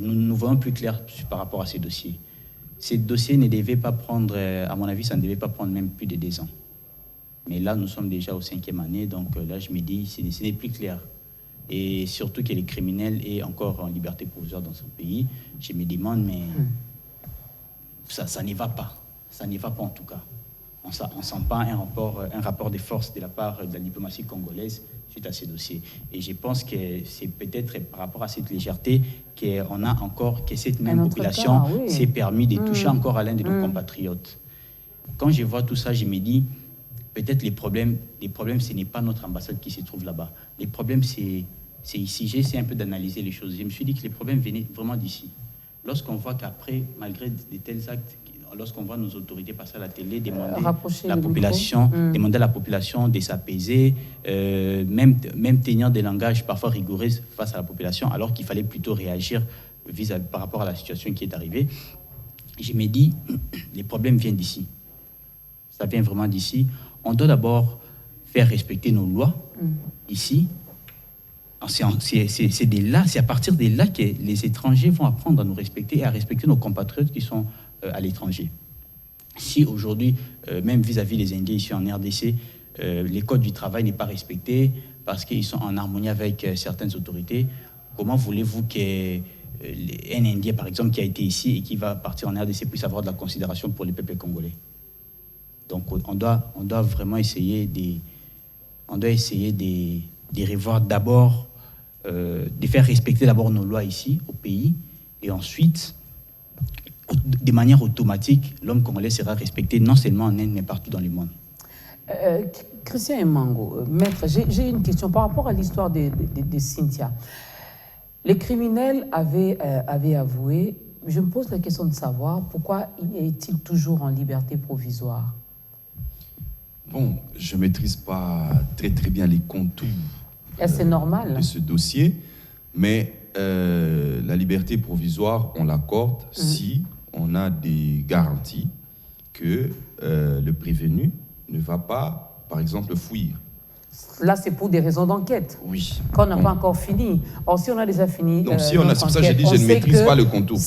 nous voyons plus clair par rapport à ces dossiers. Ces dossiers ne devaient pas prendre, à mon avis, ça ne devait pas prendre même plus de 2 ans. Mais là, nous sommes déjà au 5e année, donc là, je me dis, ce n'est plus clair. Et surtout que les criminels est encore en liberté provisoire dans son pays. Je me demande, mais ça n'y va pas. Ça n'y va pas en tout cas. On ne sent pas un rapport de force de la part de la diplomatie congolaise suite à ces dossiers. Et je pense que c'est peut-être par rapport à cette légèreté que cette même population s'est permis de toucher encore à l'un de nos compatriotes. Quand je vois tout ça, je me dis, peut-être les problèmes, ce n'est pas notre ambassade qui se trouve là-bas. Les problèmes, c'est ici. J'ai essayé un peu d'analyser les choses. Je me suis dit que les problèmes venaient vraiment d'ici. Lorsqu'on voit qu'après, malgré de tels actes, lorsqu'on voit nos autorités passer à la télé, demander à la population de s'apaiser, même tenir des langages parfois rigoureux face à la population, alors qu'il fallait plutôt réagir par rapport à la situation qui est arrivée. Je me dis, les problèmes viennent d'ici. Ça vient vraiment d'ici. On doit d'abord faire respecter nos lois ici. C'est à partir de là que les étrangers vont apprendre à nous respecter et à respecter nos compatriotes qui sont à l'étranger. Si aujourd'hui, même vis-à-vis des Indiens ici en RDC, les codes du travail n'est pas respecté parce qu'ils sont en harmonie avec certaines autorités, comment voulez-vous qu'un Indien, par exemple, qui a été ici et qui va partir en RDC puisse avoir de la considération pour les peuples congolais? Donc on doit vraiment essayer de revoir d'abord, de faire respecter d'abord nos lois ici, au pays, et ensuite, de manière automatique, l'homme congolais sera respecté non seulement en Inde, mais partout dans le monde. Christian Emango, maître, j'ai une question par rapport à l'histoire de Cynthia. Les criminels avaient avoué. Je me pose la question de savoir pourquoi est-il toujours en liberté provisoire? Bon, je ne maîtrise pas très bien les contours c'est normal de ce dossier, mais la liberté provisoire, on l'accorde si on a des garanties que le prévenu ne va pas, par exemple, fuir. Là, c'est pour des raisons d'enquête. Oui. Qu'on n'a pas encore fini. Or, si on a déjà fini. Donc, si on a, c'est pour ça que j'ai dit, je ne maîtrise pas le contour.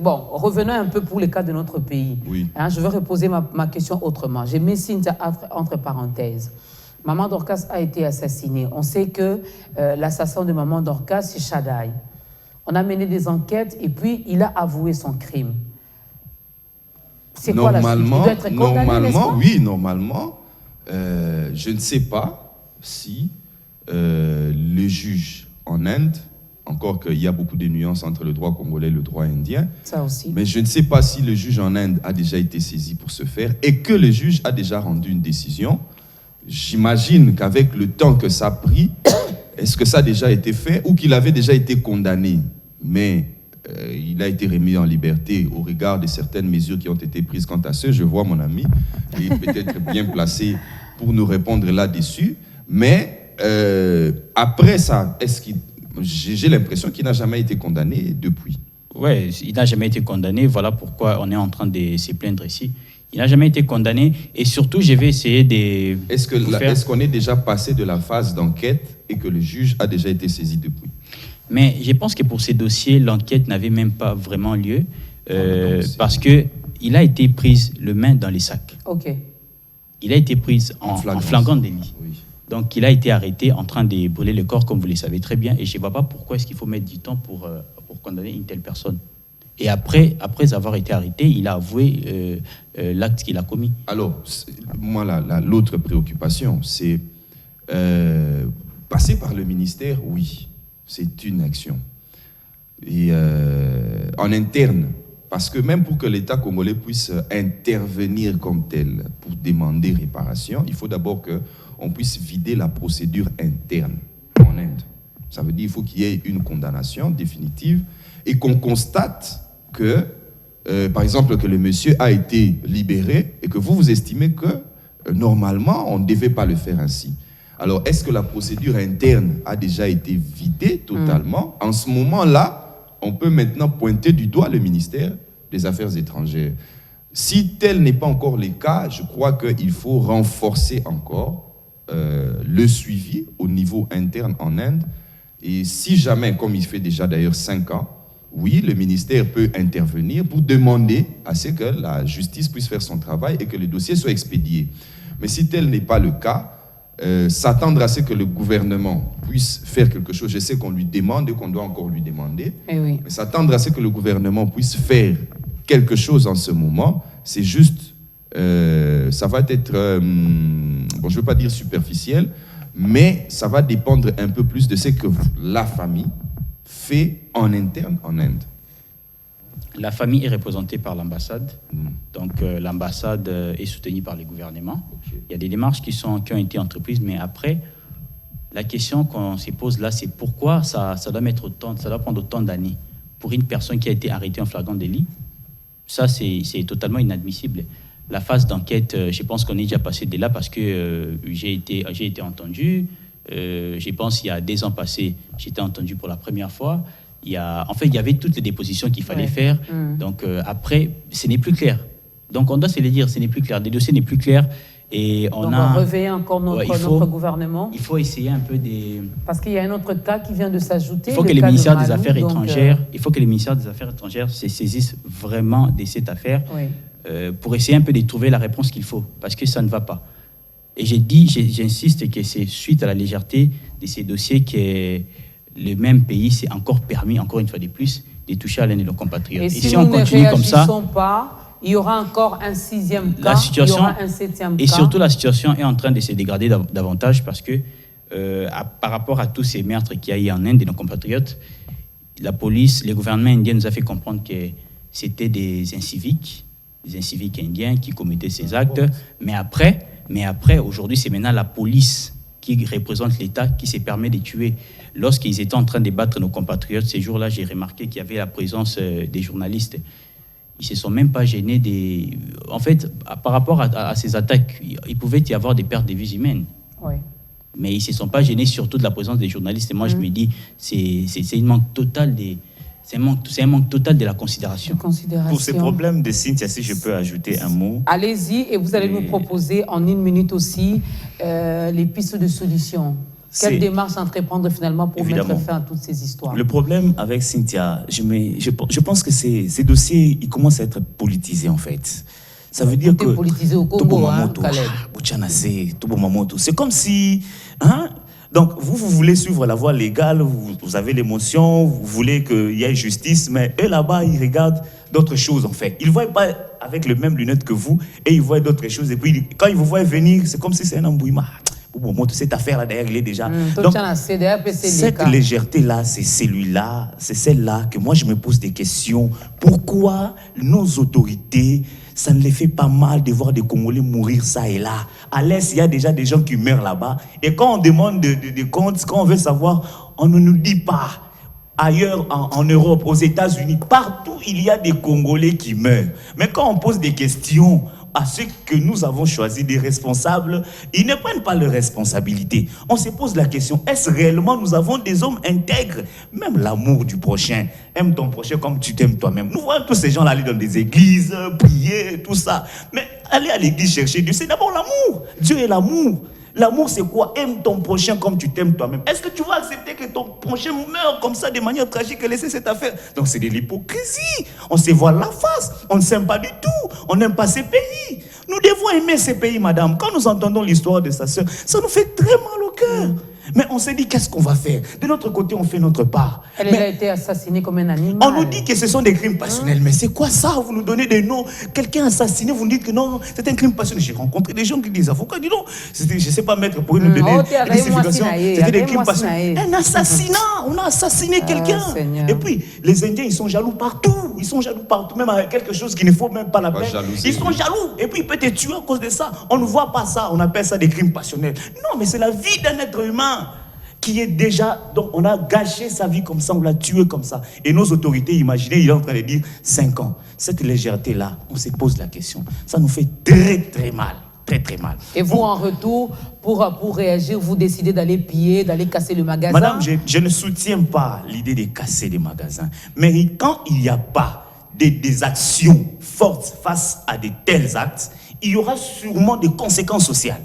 Bon, revenons un peu pour le cas de notre pays. Oui. Hein, je vais reposer ma question autrement. J'ai mis Cynthia entre parenthèses. Maman Dorcas a été assassinée. On sait que l'assassin de Maman Dorcas, c'est Shaddai. On a mené des enquêtes et puis il a avoué son crime. C'est quoi la suite? Il doit être condamné, n'est-ce pas? Oui, normalement, je ne sais pas si le juge en Inde, encore qu'il y a beaucoup de nuances entre le droit congolais et le droit indien, ça aussi. Mais je ne sais pas si le juge en Inde a déjà été saisi pour ce faire et que le juge a déjà rendu une décision. J'imagine qu'avec le temps que ça a pris, est-ce que ça a déjà été fait ou qu'il avait déjà été condamné, mais il a été remis en liberté au regard de certaines mesures qui ont été prises quant à ce. Je vois mon ami, il est peut-être bien placé pour nous répondre là-dessus. Mais après ça, j'ai l'impression qu'il n'a jamais été condamné depuis. Oui, il n'a jamais été condamné. Voilà pourquoi on est en train de se plaindre ici. Il n'a jamais été condamné. Et surtout, je vais essayer de... Est-ce qu'on est déjà passé de la phase d'enquête et que le juge a déjà été saisi depuis? Mais je pense que pour ces dossiers, l'enquête n'avait même pas vraiment lieu parce qu'il a été pris le main dans les sacs. OK. Il a été pris en flagrant délit. Oui. Donc, il a été arrêté en train de brûler le corps, comme vous le savez très bien. Et je ne vois pas pourquoi est-ce qu'il faut mettre du temps pour condamner une telle personne. Et après avoir été arrêté, il a avoué l'acte qu'il a commis. Alors, moi, l'autre préoccupation, c'est passer par le ministère, oui, c'est une action. Et en interne, parce que même pour que l'État congolais puisse intervenir comme tel pour demander réparation, il faut d'abord qu'on puisse vider la procédure interne en Inde. Ça veut dire qu'il faut qu'il y ait une condamnation définitive et qu'on constate que, par exemple, que le monsieur a été libéré et que vous estimez que, normalement, on ne devait pas le faire ainsi. Alors, est-ce que la procédure interne a déjà été vidée totalement? En ce moment-là, on peut maintenant pointer du doigt le ministère des Affaires étrangères. Si tel n'est pas encore le cas, je crois qu'il faut renforcer encore le suivi au niveau interne en Inde. Et si jamais, comme il fait déjà d'ailleurs 5 ans, oui, le ministère peut intervenir pour demander à ce que la justice puisse faire son travail et que le dossier soit expédié. Mais si tel n'est pas le cas, s'attendre à ce que le gouvernement puisse faire quelque chose, je sais qu'on lui demande et qu'on doit encore lui demander, oui. Mais s'attendre à ce que le gouvernement puisse faire quelque chose en ce moment, c'est juste, ça va être, bon, je ne veux pas dire superficiel, mais ça va dépendre un peu plus de ce que la famille fait en interne en Inde. La famille est représentée par l'ambassade. Donc, l'ambassade est soutenue par les gouvernements. Okay. Il y a des démarches qui ont été entreprises, mais après, la question qu'on se pose là, c'est pourquoi ça doit prendre autant d'années pour une personne qui a été arrêtée en flagrant délit. Ça, c'est totalement inadmissible. La phase d'enquête, je pense qu'on est déjà passé de là parce que j'ai été entendu. Je pense qu'il y a 2 ans passés, j'étais entendu pour la première fois. Il y avait toutes les dépositions qu'il fallait faire. Donc, après, ce n'est plus clair. Donc, on doit se le dire, ce n'est plus clair. Le dossier n'est plus clair. Et on réveille encore notre gouvernement. Il faut essayer un peu de... Parce qu'il y a un autre cas qui vient de s'ajouter. Il faut que les ministères des Affaires étrangères, il faut que les ministères des Affaires étrangères se saisissent vraiment de cette affaire pour essayer un peu de trouver la réponse qu'il faut, parce que ça ne va pas. Et j'insiste que c'est suite à la légèreté de ces dossiers que le même pays s'est encore permis, encore une fois de plus, de toucher à l'un de nos compatriotes. Et si on continue comme ça, il y aura encore un 6e cas, il y aura un 7e cas. Et surtout, la situation est en train de se dégrader davantage parce que par rapport à tous ces meurtres qu'il y a eu en Inde de nos compatriotes, la police, le gouvernement indien nous a fait comprendre que c'était des inciviques indiens qui commettaient ces actes. Mais après, aujourd'hui, c'est maintenant la police qui représente l'État qui se permet de tuer. Lorsqu'ils étaient en train de battre nos compatriotes, ces jours-là, j'ai remarqué qu'il y avait la présence des journalistes. Ils ne se sont même pas gênés des... En fait, par rapport à ces attaques, il pouvait y avoir des pertes de vies humaines. Oui. Mais ils ne se sont pas gênés surtout de la présence des journalistes. Et moi, je me dis, c'est une manque totale C'est un manque total de la considération. Pour ces problèmes de Cynthia, si je peux ajouter un mot. Allez-y, et vous allez nous proposer en 1 minute aussi les pistes de solution. Quelle démarche entreprendre finalement pour mettre fin à toutes ces histoires? Le problème avec Cynthia, je pense que ces dossiers, ils commencent à être politisés en fait. Ça veut dire que politisé au Congo, c'est comme si, hein, donc vous voulez suivre la voie légale, vous avez l'émotion, vous voulez qu'il y ait justice, mais eux là-bas ils regardent d'autres choses en fait. Ils ne voient pas avec les mêmes lunettes que vous et ils voient d'autres choses. Et puis quand ils vous voient venir, c'est comme si c'est un embrouillement. Cette affaire-là, d'ailleurs, elle est déjà. Donc, cette légèreté-là, c'est celle-là que moi, je me pose des questions. Pourquoi nos autorités, ça ne les fait pas mal de voir des Congolais mourir ça et là? À l'Est, il y a déjà des gens qui meurent là-bas. Et quand on demande des comptes, quand on veut savoir, on ne nous dit pas. Ailleurs, en Europe, aux États-Unis, partout, il y a des Congolais qui meurent. Mais quand on pose des questions à ceux que nous avons choisis des responsables, ils ne prennent pas leurs responsabilités. On se pose la question, est-ce réellement nous avons des hommes intègres? Même l'amour du prochain, aime ton prochain comme tu t'aimes toi-même. Nous voyons tous ces gens-là aller dans des églises, prier, tout ça. Mais aller à l'église chercher Dieu, c'est d'abord l'amour. Dieu est l'amour. L'amour, c'est quoi? Aime ton prochain comme tu t'aimes toi-même. Est-ce que tu vas accepter que ton prochain meure comme ça de manière tragique et laisser cette affaire? Donc c'est de l'hypocrisie. On se voit la face. On ne s'aime pas du tout. On n'aime pas ces pays. Nous devons aimer ces pays, madame. Quand nous entendons l'histoire de sa sœur, ça nous fait très mal au cœur. Mais on s'est dit, qu'est-ce qu'on va faire? De notre côté, on fait notre part. Elle a été assassinée comme un animal. On nous dit que ce sont des crimes passionnels. Mais c'est quoi ça? Vous nous donnez des noms. Quelqu'un assassiné, vous nous dites que non, c'est un crime passionnel. J'ai rencontré des gens qui disent, avocats, dis donc, je ne sais pas, maître, pour nous donner des justifications. C'était des crimes passionnels. Un assassinat, on a assassiné quelqu'un. Et puis, les Indiens, ils sont jaloux partout. Ils sont jaloux partout, même avec quelque chose qui ne faut même pas la peine. Ils sont jaloux. Et puis, ils peuvent te tuer à cause de ça. On ne voit pas ça. On appelle ça des crimes passionnels. Non, mais c'est la vie d'un être humain qui est déjà... Donc, on a gâché sa vie comme ça, on l'a tué comme ça. Et nos autorités, imaginez, il est en train de dire 5 ans. Cette légèreté-là, on se pose la question. Ça nous fait très, très mal. Très, très mal. Et vous, en retour, pour réagir, vous décidez d'aller piller, d'aller casser le magasin? Madame, je ne soutiens pas l'idée de casser les magasins. Mais quand il n'y a pas des actions fortes face à de tels actes, il y aura sûrement des conséquences sociales.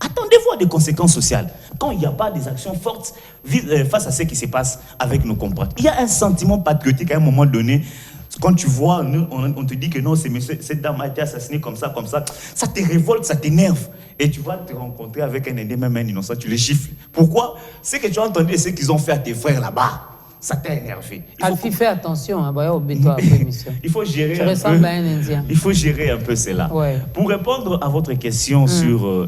Attendez-vous à des conséquences sociales. Quand il n'y a pas des actions fortes face à ce qui se passe avec nos compatriotes. Il y a un sentiment patriotique à un moment donné. Quand tu vois, on te dit que non, cette dame a été assassinée comme ça, ça te révolte, ça t'énerve. Et tu vas te rencontrer avec un Indien, même un innocent, tu les chiffres. Pourquoi? C'est que tu as entendu ce qu'ils ont fait à tes frères là-bas. Ça t'a énervé. Alfie, fais attention. Il faut gérer tu ressembles à un Indien. Il faut gérer un peu cela. Ouais. Pour répondre à votre question sur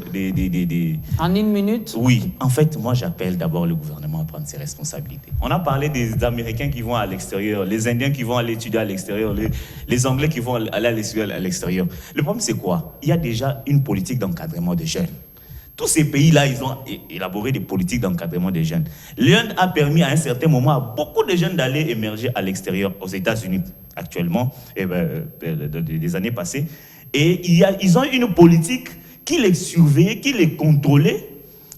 En 1 minute? Oui. En fait, moi, j'appelle d'abord le gouvernement à prendre ses responsabilités. On a parlé des Américains qui vont à l'extérieur, les Indiens qui vont aller étudier à l'extérieur, les Anglais qui vont aller à l'extérieur. Le problème, c'est quoi? Il y a déjà une politique d'encadrement des jeunes. Tous ces pays-là, ils ont élaboré des politiques d'encadrement des jeunes. L'Inde a permis à un certain moment à beaucoup de jeunes d'aller émerger à l'extérieur, aux États-Unis actuellement, des années passées. Et ils ont une politique qui les surveillait, qui les contrôlait,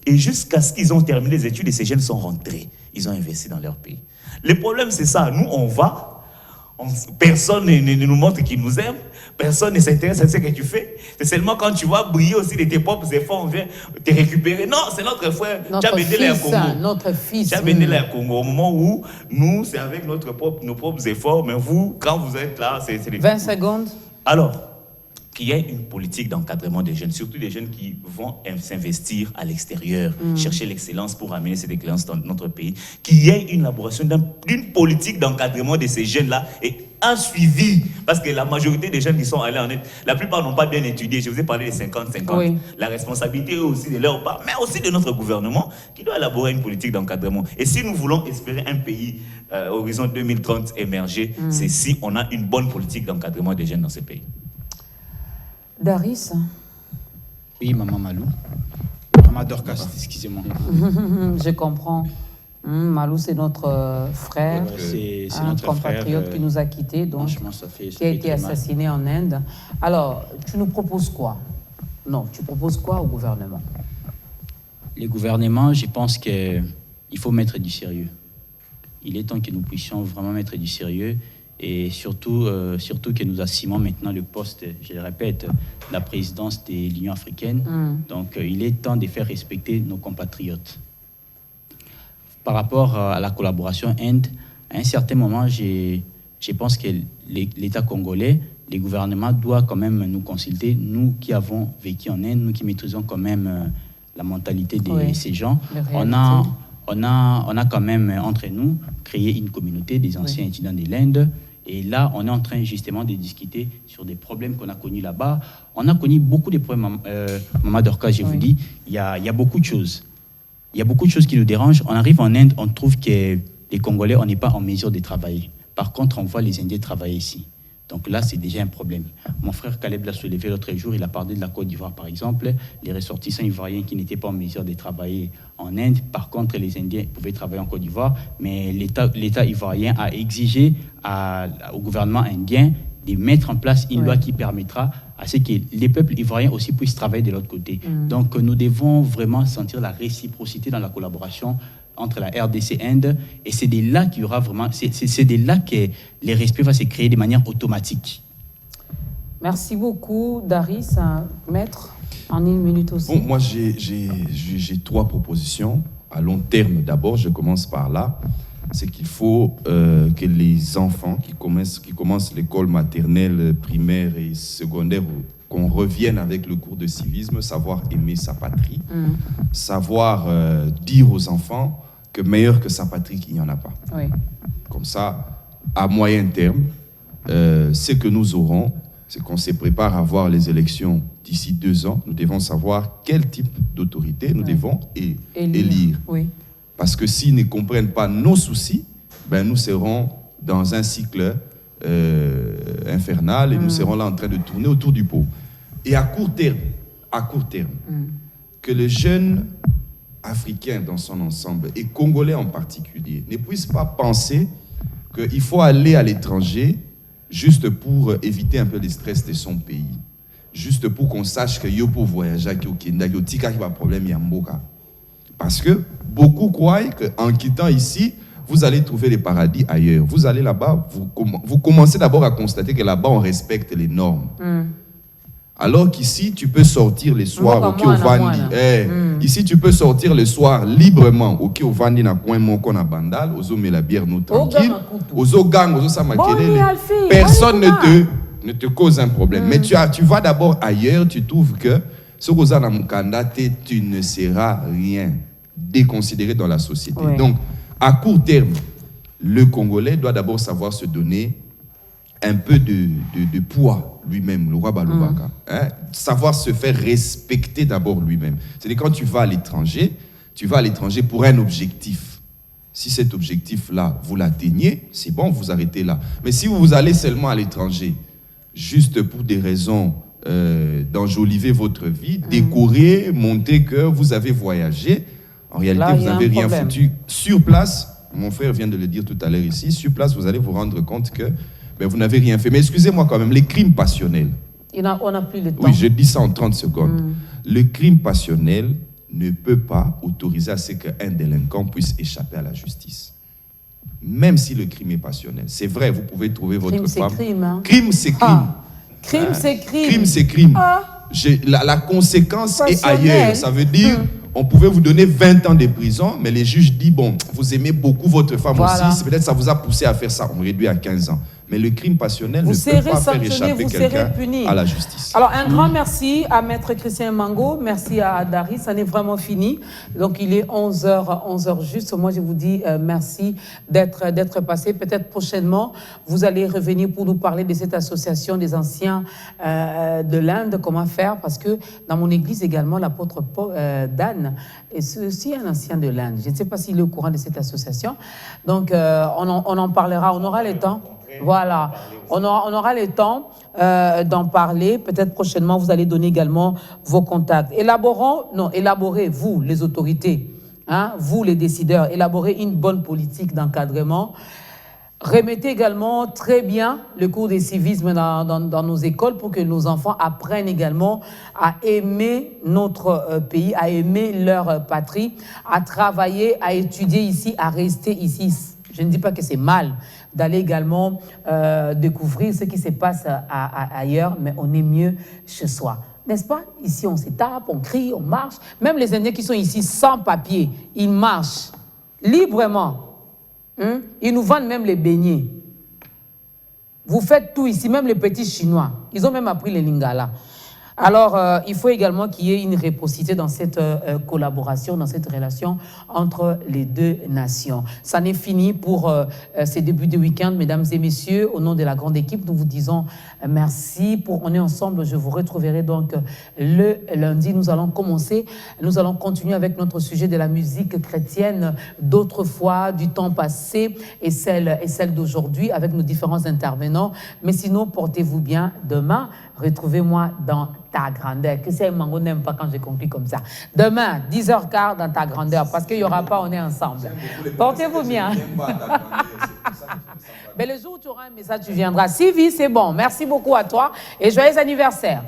et jusqu'à ce qu'ils ont terminé les études et ces jeunes sont rentrés. Ils ont investi dans leur pays. Le problème, c'est ça. Nous, on va, personne ne nous montre qu'ils nous aiment. Personne ne s'intéresse à ce que tu fais. C'est seulement quand tu vas briller aussi de tes propres efforts, on vient te récupérer. Non, c'est notre frère. Notre fils. Tu as béni le Congo. Au moment où nous, c'est avec nos propres efforts, mais vous, quand vous êtes là, c'est les... 20 secondes. Alors, qu'il y ait une politique d'encadrement des jeunes, surtout des jeunes qui vont s'investir à l'extérieur, chercher l'excellence pour amener cette excellence dans notre pays, qu'il y ait une élaboration d'une politique d'encadrement de ces jeunes-là et un suivi, parce que la majorité des jeunes qui sont allés en Inde, la plupart n'ont pas bien étudié. Je vous ai parlé des 50-50. Oui. La responsabilité est aussi de leur part, mais aussi de notre gouvernement qui doit élaborer une politique d'encadrement. Et si nous voulons espérer un pays horizon 2030 émerger, c'est si on a une bonne politique d'encadrement des jeunes dans ce pays. Daris? Oui, maman Malou. Maman Dorcas, excusez-moi. Je comprends. Malou, c'est notre frère, c'est un notre compatriote frère, qui nous a quittés, donc, qui a été assassiné en Inde. Alors, tu nous proposes quoi? Non, tu proposes quoi au gouvernement? Le gouvernement, je pense qu'il faut mettre du sérieux. il est temps que nous puissions vraiment mettre du sérieux et surtout que nous assumons maintenant le poste, je le répète, la présidence de l'Union africaine. Donc, il est temps de faire respecter nos compatriotes. Par rapport à la collaboration Inde, à un certain moment, je pense que l'État congolais, les gouvernements doivent quand même nous consulter, nous qui avons vécu en Inde, nous qui maîtrisons quand même la mentalité de ces gens. On a quand même entre nous créé une communauté des anciens étudiants de l'Inde. Et là, on est en train justement de discuter sur des problèmes qu'on a connus là-bas. On a connu beaucoup de problèmes, Maman Dorcas, je vous dis, il y a beaucoup de choses. Il y a beaucoup de choses qui nous dérangent. On arrive en Inde, on trouve que les Congolais, on n'est pas en mesure de travailler. Par contre, on voit les Indiens travailler ici. Donc là, c'est déjà un problème. Mon frère Caleb l'a soulevé l'autre jour, il a parlé de la Côte d'Ivoire, par exemple. Les ressortissants ivoiriens qui n'étaient pas en mesure de travailler en Inde. Par contre, les Indiens pouvaient travailler en Côte d'Ivoire. Mais l'État ivoirien a exigé au gouvernement indien de mettre en place une loi qui permettra à ce que les peuples ivoiriens aussi puissent travailler de l'autre côté. Donc nous devons vraiment sentir la réciprocité dans la collaboration entre la RDC Inde, et c'est de là qu'il y aura vraiment, c'est de là que les respects vont se créer de manière automatique. Merci beaucoup, Daris. Maître, en une minute aussi. Bon, moi, j'ai 3 propositions. À long terme, d'abord, je commence par là. C'est qu'il faut que les enfants qui commencent l'école maternelle, primaire et secondaire, qu'on revienne avec le cours de civisme, savoir aimer sa patrie, savoir dire aux enfants que meilleur que sa patrie, il n'y en a pas. Oui. Comme ça, à moyen terme, ce que nous aurons, c'est qu'on se prépare à voir les élections d'ici 2 ans. Nous devons savoir quel type d'autorité nous devons élire. Oui. Parce que s'ils ne comprennent pas nos soucis, ben nous serons dans un cycle infernal et nous serons là en train de tourner autour du pot. Et à court terme, que les jeunes africains dans son ensemble et congolais en particulier ne puissent pas penser qu'il faut aller à l'étranger juste pour éviter un peu le stress de son pays, juste pour qu'on sache que yo pour voyager au Kenya, yo tika qui va problème yamboka. Parce que beaucoup croient qu'en quittant ici, vous allez trouver les paradis ailleurs. Vous allez là-bas, vous commencez d'abord à constater que là-bas, on respecte les normes. Alors qu'ici, tu peux sortir le soir au Vandi. Ici, tu peux sortir le soir librement au Vandi na coin moko na bandal, ozo met la bière nous tranquille, ozo gang, ozo samakelele. Personne ne te cause un problème. Mais tu vas d'abord ailleurs, tu trouves que ce que na mukanda tu ne seras rien déconsidéré dans la société. Donc, à court terme, le Congolais doit d'abord savoir se donner un peu de poids lui-même, le roi Balobaka. Savoir se faire respecter d'abord lui-même. C'est-à-dire quand tu vas à l'étranger pour un objectif. Si cet objectif-là, vous l'atteignez, c'est bon, vous arrêtez là. Mais si vous allez seulement à l'étranger, juste pour des raisons d'enjoliver votre vie, décorer, montrer que vous avez voyagé, en réalité, là, vous n'avez rien foutu. Sur place, mon frère vient de le dire tout à l'heure ici, sur place, vous allez vous rendre compte que vous n'avez rien fait. Mais excusez-moi quand même, les crimes passionnels. On n'a plus le temps. Oui, je dis ça en 30 secondes. Le crime passionnel ne peut pas autoriser à ce qu'un délinquant puisse échapper à la justice. Même si le crime est passionnel. C'est vrai, vous pouvez trouver votre femme. Crime, c'est crime. Crime, c'est crime. Crime, c'est crime. La conséquence est ailleurs. Ça veut dire, on pouvait vous donner 20 ans de prison, mais les juges disent, bon, vous aimez beaucoup votre femme aussi, peut-être ça vous a poussé à faire ça, on réduit à 15 ans. Mais le crime passionnel ne peut pas faire échapper quelqu'un à la justice. Alors, un grand merci à Maître Christian Mango, merci à Daris, ça n'est vraiment fini. Donc, il est 11h juste. Moi, je vous dis merci d'être passé. Peut-être prochainement, vous allez revenir pour nous parler de cette association des anciens de l'Inde, comment faire, parce que dans mon église également, l'apôtre Dan est aussi un ancien de l'Inde. Je ne sais pas s'il est au courant de cette association. Donc, on en parlera, on aura le temps. Voilà, on aura le temps d'en parler. Peut-être prochainement, vous allez donner également vos contacts. Élaborez, vous, les autorités, vous, les décideurs, élaborez une bonne politique d'encadrement. Remettez également très bien le cours de civisme dans nos écoles pour que nos enfants apprennent également à aimer notre pays, à aimer leur patrie, à travailler, à étudier ici, à rester ici. Je ne dis pas que c'est mal d'aller également découvrir ce qui se passe ailleurs, mais on est mieux chez soi. N'est-ce pas? Ici, on se tape, on crie, on marche. Même les Indiens qui sont ici sans papier, ils marchent librement. Ils nous vendent même les beignets. Vous faites tout ici, même les petits Chinois. Ils ont même appris les Lingala. Alors, il faut également qu'il y ait une réciprocité dans cette collaboration, dans cette relation entre les deux nations. Ça n'est fini pour ces débuts de week-end, mesdames et messieurs. Au nom de la grande équipe, nous vous disons merci. On est ensemble, je vous retrouverai donc le lundi. Nous allons continuer avec notre sujet de la musique chrétienne d'autrefois, du temps passé et celle d'aujourd'hui avec nos différents intervenants. Mais sinon, portez-vous bien demain. Retrouvez-moi dans ta grandeur. Que c'est Mango n'aime pas quand je conclue comme ça. Demain, 10h15 dans ta grandeur, parce qu'il n'y aura pas, on est ensemble. Portez-vous bien. Mais le jour où tu auras un message, tu viendras. Sylvie, c'est bon. Merci beaucoup à toi et joyeux anniversaire.